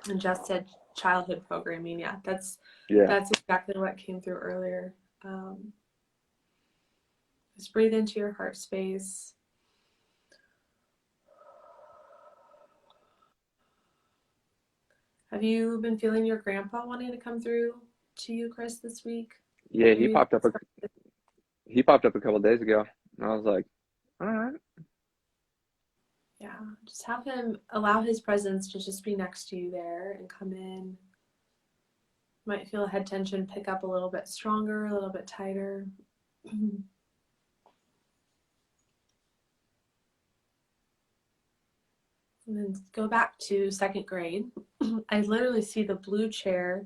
A: And Jess said childhood programming. Yeah, that's exactly what came through earlier. Just breathe into your heart space. Have you been feeling your grandpa wanting to come through to you, Chris, this week?
C: Yeah, he popped up a couple days ago, and I was like, all right.
A: Yeah, just have him allow his presence to just be next to you there and come in. Might feel head tension pick up a little bit stronger, a little bit tighter. And then go back to second grade. I literally see the blue chair.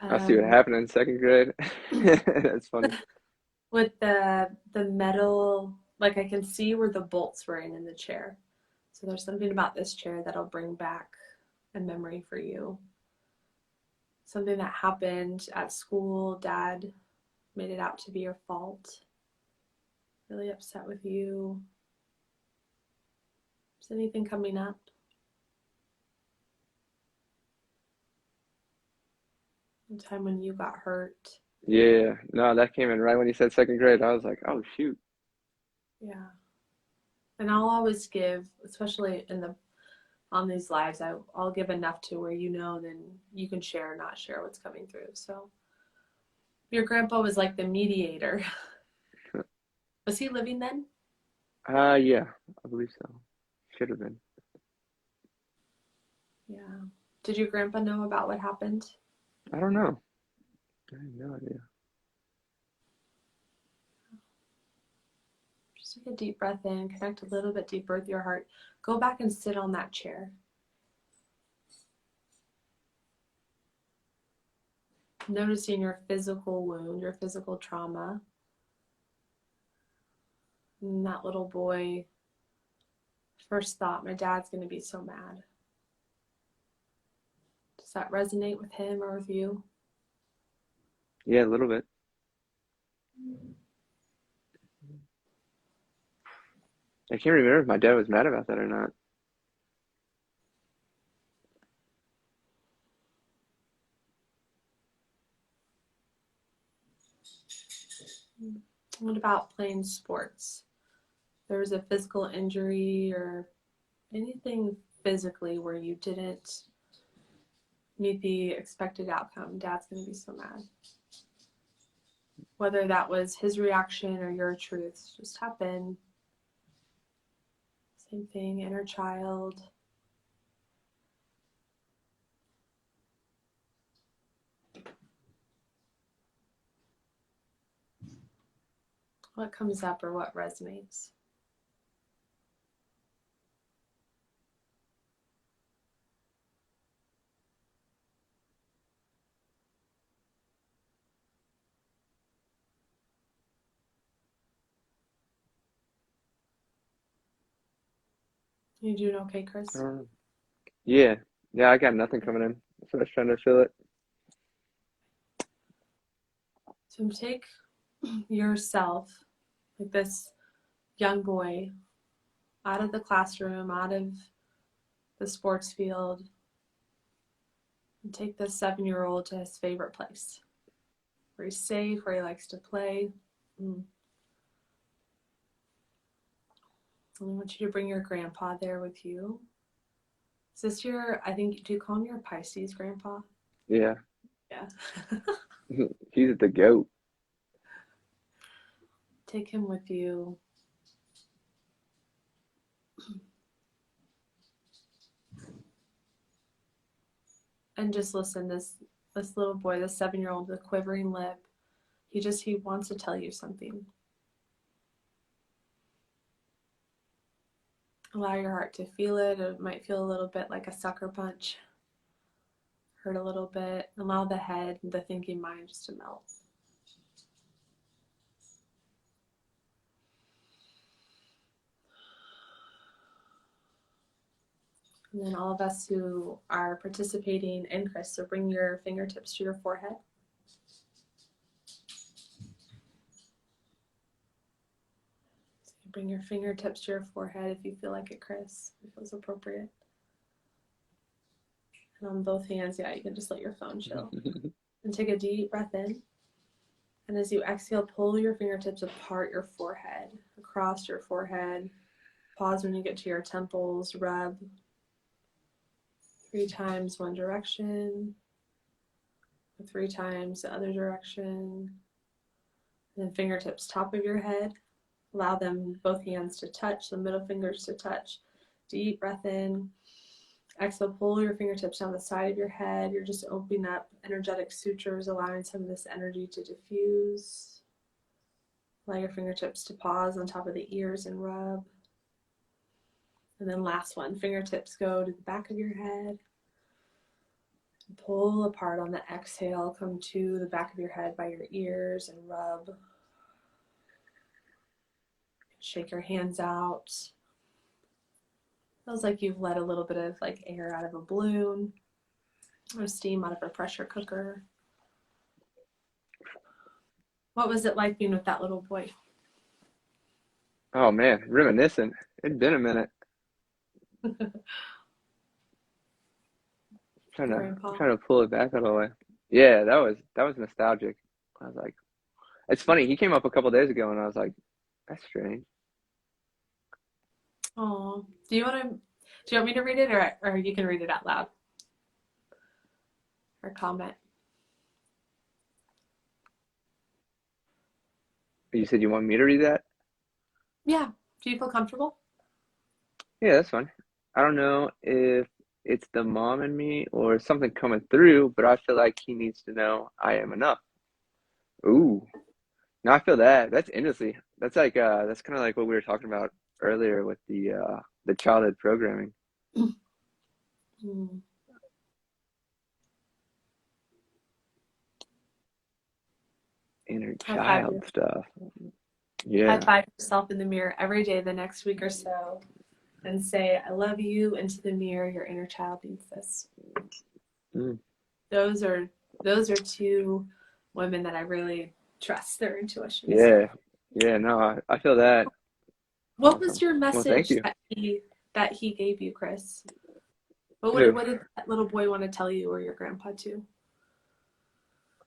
C: I see what happened in second grade. That's funny.
A: With the metal, like I can see where the bolts were in the chair. So there's something about this chair that'll bring back a memory for you. Something that happened at school, dad made it out to be your fault. Really upset with you. Is anything coming up? A time when you got hurt.
C: Yeah, no, that came in right when he said second grade. I was like, oh shoot.
A: Yeah. And I'll always give, especially on these lives, I'll give enough to where then you can share or not share what's coming through. So your grandpa was like the mediator. Was he living then?
C: Yeah, I believe so. Should have been.
A: Yeah. Did your grandpa know about what happened?
C: I don't know. I have no idea.
A: Just take a deep breath in, connect a little bit deeper with your heart. Go back and sit on that chair. Noticing your physical wound, your physical trauma. And that little boy, first thought, my dad's going to be so mad. Does that resonate with him or with you?
C: Yeah, a little bit. I can't remember if my dad was mad about that or not.
A: What about playing sports? There was a physical injury or anything physically where you didn't meet the expected outcome, Dad's going to be so mad. Whether that was his reaction or your truths, just happen. Same thing, inner child. What comes up or what resonates? You doing okay, Chris?
C: Yeah, yeah, I got nothing coming in. So I was trying to feel it.
A: So take yourself, like this young boy, out of the classroom, out of the sports field, and take this 7-year-old to his favorite place where he's safe, where he likes to play. And I want you to bring your grandpa there with you. Is this your, I think, do you call him your Pisces grandpa?
C: Yeah.
A: Yeah.
C: He's the goat.
A: Take him with you. And just listen, this little boy, this 7-year-old with a quivering lip, he wants to tell you something. Allow your heart to feel it. It might feel a little bit like a sucker punch. Hurt a little bit. Allow the head, the thinking mind just to melt. And then all of us who are participating in Chris, so bring your fingertips to your forehead. So you bring your fingertips to your forehead if you feel like it, Chris. If it feels appropriate. And on both hands, yeah, you can just let your phone chill. And take a deep breath in. And as you exhale, pull your fingertips apart your forehead, across your forehead. Pause when you get to your temples, rub 3 times one direction, 3 times the other direction. And then fingertips top of your head. Allow them, both hands to touch, the middle fingers to touch. Deep breath in. Exhale, pull your fingertips down the side of your head. You're just opening up energetic sutures, allowing some of this energy to diffuse. Allow your fingertips to pause on top of the ears and rub. And then last one, fingertips go to the back of your head. Pull apart on the exhale, come to the back of your head by your ears and rub. Shake your hands out. Feels like you've let a little bit of like air out of a balloon or steam out of a pressure cooker. What was it like being with that little boy?
C: Oh man, reminiscent. It'd been a minute.
A: Grandpa?
C: Trying to pull it back all the way. Yeah, that was nostalgic. I was like, it's funny. He came up a couple days ago, and I was like, that's strange.
A: Oh, do you want me to read it, or you can read it out loud or comment?
C: You said you want me to read that?
A: Yeah. Do you feel comfortable?
C: Yeah, that's fine. I don't know if it's the mom in me or something coming through, but I feel like he needs to know I am enough. Ooh, no, I feel that. That's endlessly. That's like that's kind of like what we were talking about earlier with the childhood programming,
A: Mm.
C: inner
A: High five
C: child stuff.
A: high
C: Yeah.
A: five yourself in the mirror every day the next week or so and say, I love you into the mirror. Your inner child needs this.
C: Mm.
A: Those are 2 women that I really trust their intuition.
C: Yeah. Yeah, no, I feel that.
A: What
C: Awesome.
A: was your
C: Well, thank
A: message
C: you.
A: that he gave you, Chris? What
C: Who?
A: what did that little boy want to tell you or your grandpa too?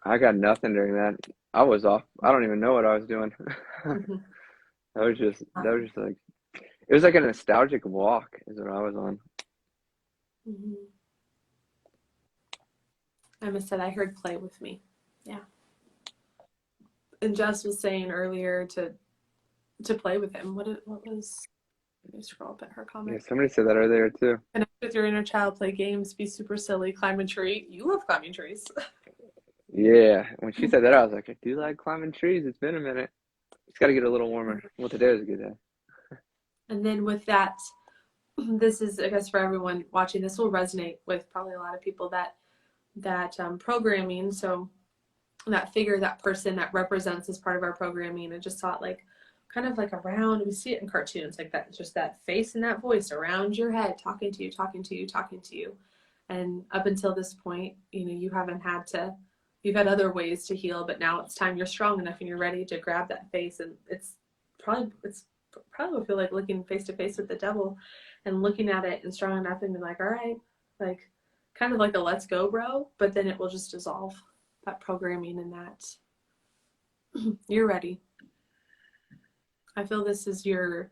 C: I got nothing during that. I was off. I don't even know what I was doing.
A: Mhm.
C: That was just like, it was like a nostalgic walk is what I was on.
A: Mhm. Emma said, I heard play with me. Yeah. And Jess was saying earlier to play with him. What was, let me scroll up at her
C: Yeah,
A: comment.
C: somebody said that earlier too.
A: Connect with your inner child, play games, be super silly, climb a tree. You love climbing trees.
C: Yeah, when she said that, I was like, I do like climbing trees. It's been a minute. It's got to get a little warmer. Well, today was a good day.
A: And then with that, this is, I guess, for everyone watching, this will resonate with probably a lot of people that programming. So that figure, that person that represents as part of our programming, I just saw it like kind of like around, we see it in cartoons, like that, just that face and that voice around your head, talking to you, talking to you, talking to you. And up until this point, you haven't had to, you've had other ways to heal, but now it's time, you're strong enough and you're ready to grab that face. And it's probably will feel like looking face to face with the devil and looking at it and strong enough and be like, all right, like kind of like a let's go, bro. But then it will just dissolve that programming and that you're ready. I feel this is your,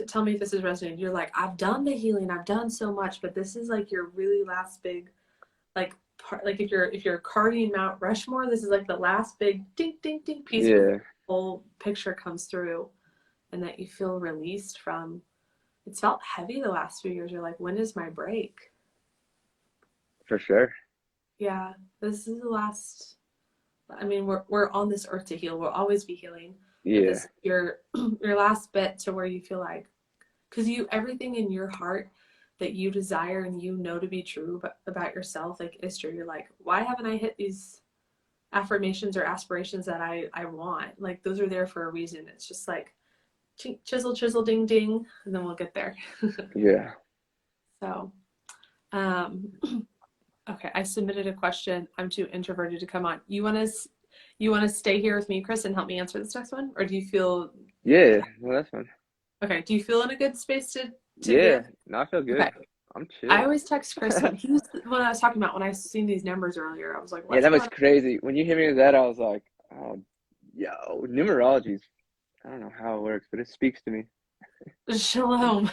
A: tell me if this is resonating. You're like, I've done the healing, I've done so much, but this is like your really last big, like part, like if you're carting Mount Rushmore, this is like the last big ding ding ding piece
C: Yeah,
A: where the whole picture comes through and that you feel released from. It's felt heavy the last few years. You're like, when is my break?
C: for sure.
A: Yeah, this is the last. I mean, we're on this earth to heal. We'll always be healing. But
C: Yeah,
A: this your last bit to where you feel like, because everything in your heart that you desire and to be true about yourself, like is true. You're like, why haven't I hit these affirmations or aspirations that I want? Like those are there for a reason. It's just like chisel, chisel, ding, ding, and then we'll get there.
C: yeah.
A: So, okay, I submitted a question. I'm too introverted to come on. You want to stay here with me, Chris, and help me answer this next one, or do you feel?
C: Yeah, well, that's fun.
A: Okay, do you feel in a good space to
C: Yeah,
A: give?
C: no, I feel good.
A: Okay,
C: I'm
A: I
C: chill.
A: always text Chris when he was when I was talking about when I seen these numbers earlier. I was like,
C: Yeah,
A: what's
C: that
A: going
C: was crazy. When you hit me with that, I was like, oh, yo, numerology's, I don't know how it works, but it speaks to me.
A: on? Shalom.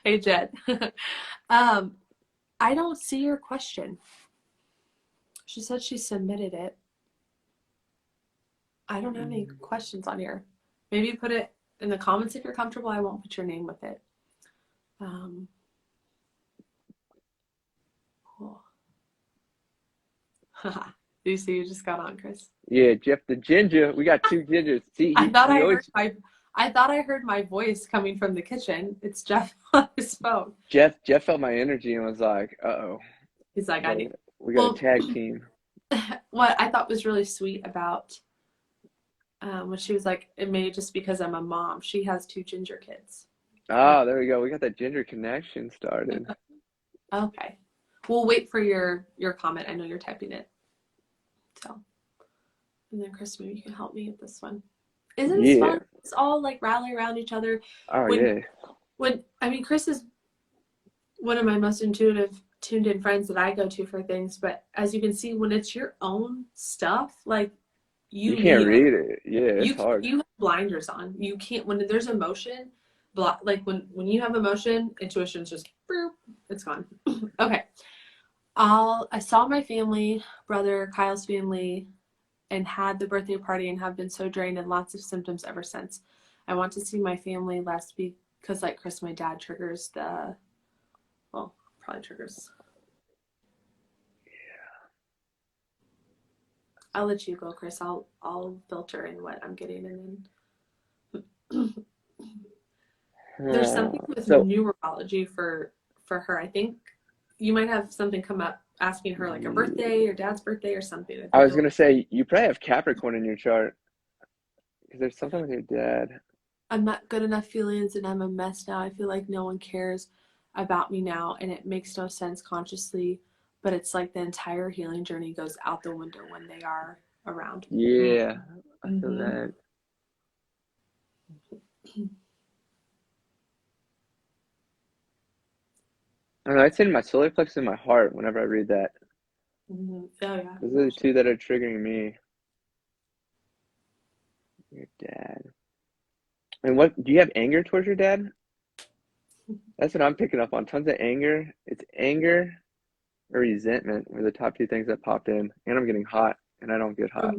A: Hey, Jed. um, I don't see your question. She said she submitted it. I don't have any questions on here. Maybe put it in the comments if you're comfortable. I won't put your name with it. Cool. Do you see you just got on, Chris?
C: Yeah, Jeff the Ginger. We got two gingers. See,
A: I thought
C: he
A: I
C: always,
A: heard my voice coming from the kitchen. It's Jeff on his phone.
C: Jeff felt my energy and was like, uh-oh,
A: He's like,
C: we got a tag team.
A: What I thought was really sweet about when she was like, it may just because I'm a mom. She has two ginger kids.
C: Oh, there we go. We got that ginger connection started.
A: Okay. We'll wait for your comment. I know you're typing it. So, and then Chris, maybe you can help me with this one. Isn't this fun? It's all like rally around each other.
C: Oh, yeah.
A: I mean, Chris is one of my most intuitive, tuned in friends that I go to for things. But as you can see, when it's your own stuff, like
C: You can't read it. Yeah, it's hard.
A: You have blinders on. You can't, when there's emotion, like when you have emotion, intuition's just, boop, it's gone. Okay. I saw my family, brother, Kyle's family, and had the birthday party and have been so drained and lots of symptoms ever since. I want to see my family less because like Chris, my dad triggers probably triggers. Yeah. I'll let you go, Chris. I'll filter in what I'm getting and then there's something with numerology for her. I think you might have something come up asking her like a birthday or dad's birthday or something.
C: I was going to say, you probably have Capricorn in your chart because there's something with your dad.
A: I'm not good enough feelings and I'm a mess now. I feel like no one cares about me now and it makes no sense consciously, but it's like the entire healing journey goes out the window when they are around.
C: Yeah, I feel
A: Mm-hmm.
C: that. I don't know, I'd say my solar plexus and my heart whenever I read that.
A: Mm-hmm. Oh yeah.
C: Those are the two that are triggering me. Your dad. And what do you have anger towards your dad? That's what I'm picking up on. Tons of anger. It's anger or resentment were the top two things that popped in. And I'm getting hot, and I don't get hot.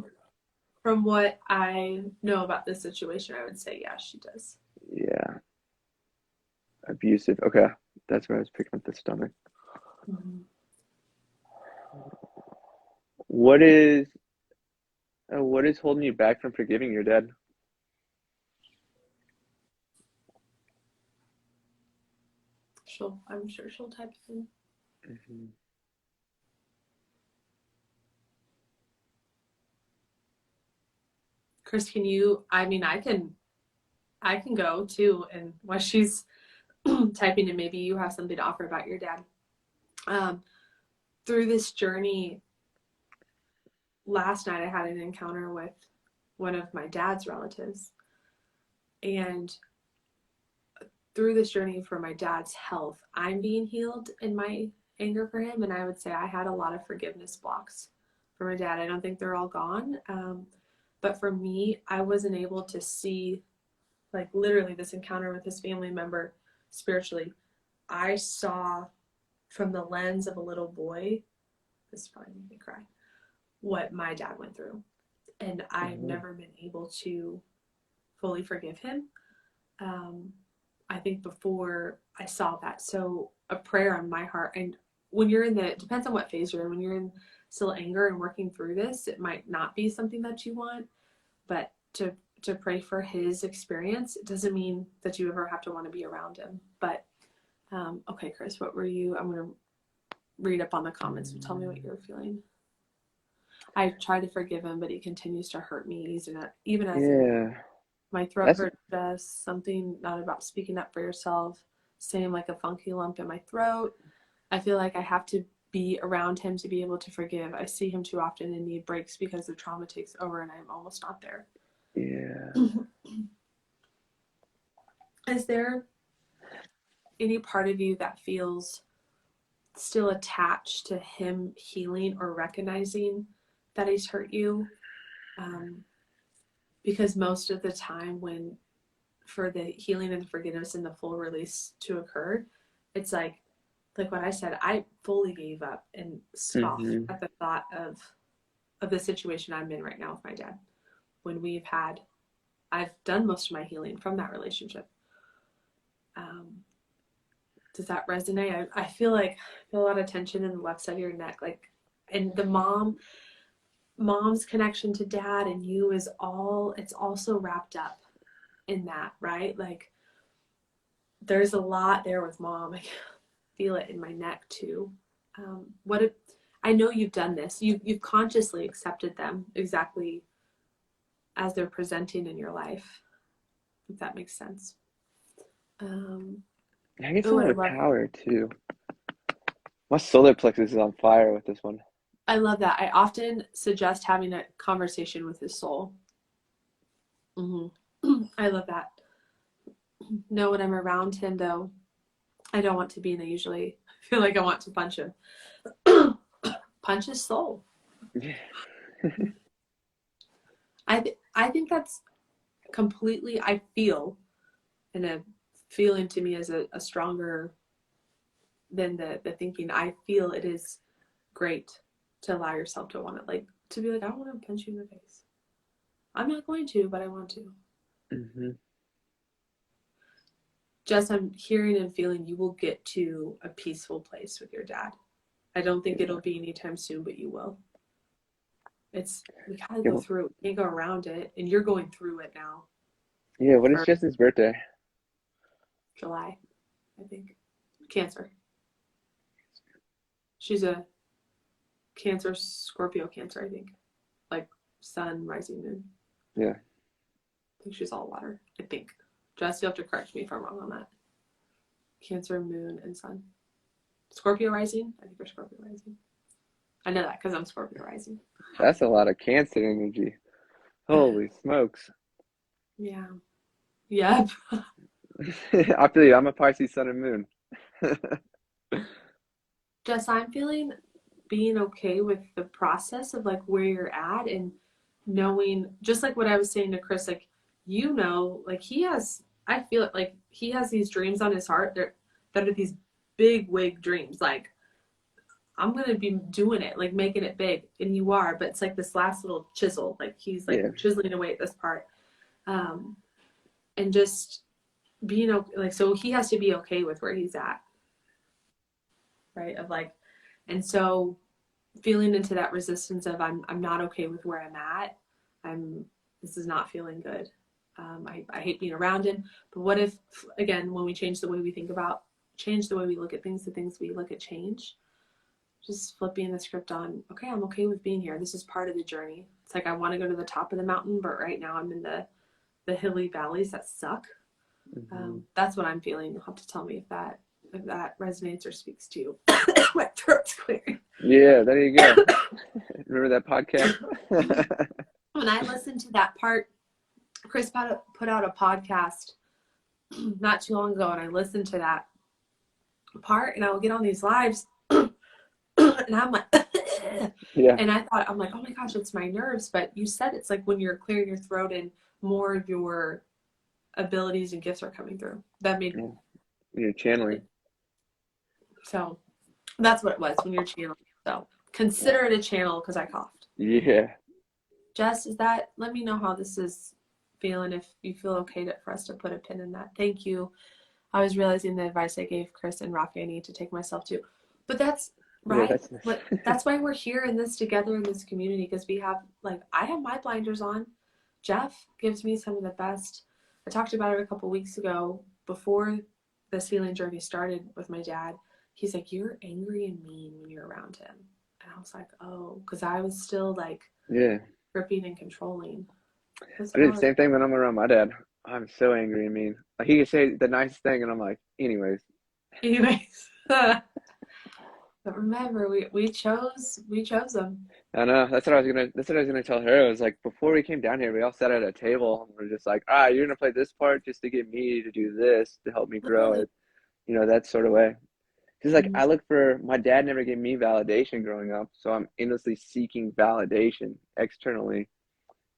A: From what I know about this situation, I would say, yeah, she does.
C: Yeah. Abusive. Okay. That's where I was picking up the stomach.
A: Mm-hmm.
C: What is holding you back from forgiving your dad?
A: I'm sure she'll type it in.
C: Mm-hmm.
A: Chris, can you, I mean, I can go too. And while she's typing in, maybe you have something to offer about your dad. Through this journey, last night I had an encounter with one of my dad's relatives. And through this journey for my dad's health, I'm being healed in my anger for him. And I would say I had a lot of forgiveness blocks for my dad. I don't think they're all gone. But for me, I wasn't able to see, like, literally this encounter with his family member spiritually. I saw from the lens of a little boy, this probably made me cry, what my dad went through. And I've never been able to fully forgive him. I think before I saw that. So a prayer on my heart, and when you're in it depends on what phase you're in. When you're in still anger and working through this, it might not be something that you want, but to pray for his experience, it doesn't mean that you ever have to want to be around him. But okay, Chris, what were you? I'm going to read up on the comments. So tell me what you're feeling. I try to forgive him, but he continues to hurt me. Even as my throat hurts, just something not about speaking up for yourself, same like a funky lump in my throat. I feel like I have to be around him to be able to forgive. I see him too often and need breaks because the trauma takes over and I'm almost not there.
C: Yeah.
A: Is there any part of you that feels still attached to him healing or recognizing that he's hurt you? Because most of the time when for the healing and the forgiveness and the full release to occur, it's like what I said, I fully gave up and scoffed at the thought of the situation I'm in right now with my dad. When I've done most of my healing from that relationship. Does that resonate? I feel a lot of tension in the left side of your neck, like, and the mom's connection to dad and you it's also wrapped up in that, right? Like, there's a lot there with mom. I feel it in my neck too. I know you've done this. You've consciously accepted them exactly as they're presenting in your life, if that makes sense.
C: I get a lot of power too. My solar plexus is on fire with this one.
A: I love that. I often suggest having a conversation with his soul. I love that. No, when I'm around him, though, I don't want to be, and I usually feel like I want to punch him. Punch his soul.
C: Yeah.
A: I think that's completely, I feel, and a feeling to me is a stronger than the thinking. I feel it is great to allow yourself to want it, like, to be like, I want to punch you in the face. I'm not going to, but I want to. Jess, I'm hearing and feeling you will get to a peaceful place with your dad. I don't think it'll be anytime soon, but you will. We gotta go through it. We can't go around it, and you're going through it now.
C: Yeah, when is Justin's birthday?
A: July, I think. Cancer. She's a Cancer, Scorpio Cancer, I think. Like sun, rising, moon.
C: Yeah.
A: I think she's all water, I think. Jess, you'll have to correct me if I'm wrong on that. Cancer, moon, and sun. Scorpio rising? I think you're Scorpio rising. I know that because I'm Scorpio rising.
C: That's a lot of Cancer energy. Holy smokes.
A: Yeah. Yep.
C: I feel you. I'm a Pisces sun and moon.
A: Jess, I'm feeling being okay with the process of like where you're at and knowing, just like what I was saying to Chris, like, like I feel it, like he has these dreams on his heart that are these big wig dreams. Like, I'm going to be doing it, like making it big. And you are, but it's like this last little chisel, like he's like
C: Yeah.
A: chiseling away at this part. And just being okay, like, so he has to be okay with where he's at. Right. Of like, and so feeling into that resistance of I'm not okay with where I'm at. This is not feeling good. I hate being around him. But what if, again, when we change the way we change the way we look at things, the things we look at change, just flipping the script on, okay, I'm okay with being here. This is part of the journey. It's like I want to go to the top of the mountain, but right now I'm in the hilly valleys that suck.
C: Mm-hmm.
A: That's what I'm feeling. You'll have to tell me if that resonates or speaks to you. My throat's clearing.
C: Yeah, there you go. Remember that podcast?
A: When I listened to that part, Chris put out a podcast not too long ago, and I listened to that part, and I will get on these lives, and I'm like,
C: Yeah.
A: And I'm like, oh my gosh, it's my nerves. But you said it's like when you're clearing your throat and more of your abilities and gifts are coming through. That made me.
C: You're channeling.
A: So that's what it was when you're channeling. So consider it a channel because I coughed.
C: Yeah.
A: Jess, let me know how this is feeling, if you feel okay for us to put a pin in that. Thank you. I was realizing the advice I gave Chris and Rafi I need to take myself to. But that's right.
C: Yeah,
A: that's why we're here in this together in this community, because we have, like, I have my blinders on. Jeff gives me some of the best. I talked about it a couple weeks ago before this healing journey started with my dad. He's like, you're angry and mean when you're around him. And I was like, oh, because I was still like gripping and controlling.
C: I do the same thing when I'm around my dad. I'm so angry and mean. Like, he can say the nicest thing, and I'm like, anyways.
A: But remember, we chose them.
C: I know. That's what I was gonna tell her. It was like, before we came down here, we all sat at a table and we're just like, you're gonna play this part just to get me to do this to help me grow it. That sort of way. Because like I look for, my dad never gave me validation growing up, so I'm endlessly seeking validation externally.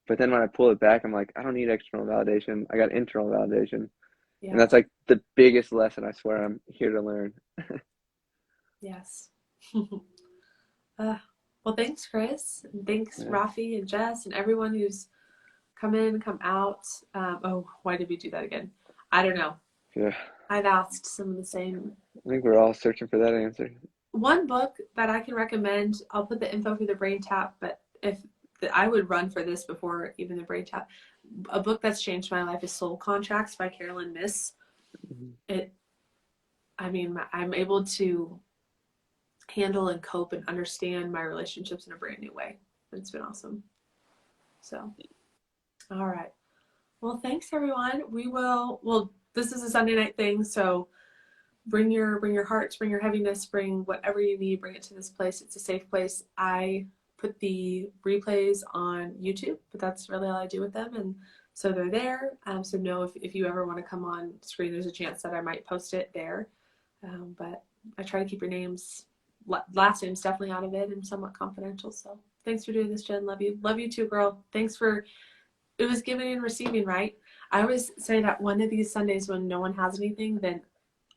C: But then when I pull it back, I'm like, I don't need external validation. I got internal validation. Yeah. And that's like the biggest lesson I swear I'm here to learn.
A: Yes. Well, thanks, Chris. And thanks, Rafi and Jess and everyone who's come in, come out. Why did we do that again? I don't know.
C: Yeah.
A: I've asked some of the same.
C: I think we're all searching for that answer.
A: One book that I can recommend, I'll put the info for the Brain Tap, but I would run for this before even the Brain Tap. A book that's changed my life is Soul Contracts by Carolyn Myss. I'm able to handle and cope and understand my relationships in a brand new way. It's been awesome. So, all right. Well, thanks everyone. This is a Sunday night thing, so bring your hearts, bring your heaviness, bring whatever you need, bring it to this place. It's a safe place. I put the replays on YouTube, but that's really all I do with them, and so they're there. So know if you ever want to come on screen, there's a chance that I might post it there. But I try to keep your last names definitely out of it and somewhat confidential. So thanks for doing this, Jen. Love you too, girl. It was giving and receiving, right? I always say that one of these Sundays when no one has anything, then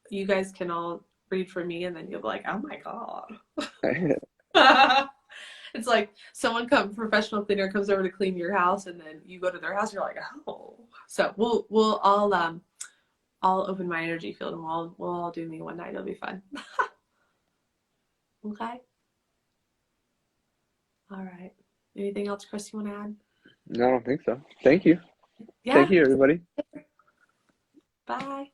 A: you guys can all read for me, and then you'll be like, oh my God. It's like professional cleaner comes over to clean your house, and then you go to their house, and you're like, oh. So we'll all open my energy field, and we'll all do me one night. It'll be fun. Okay. All right. Anything else, Chris, you want to add?
C: No, I don't think so. Thank you.
A: Yeah.
C: Thank you, everybody.
A: Bye.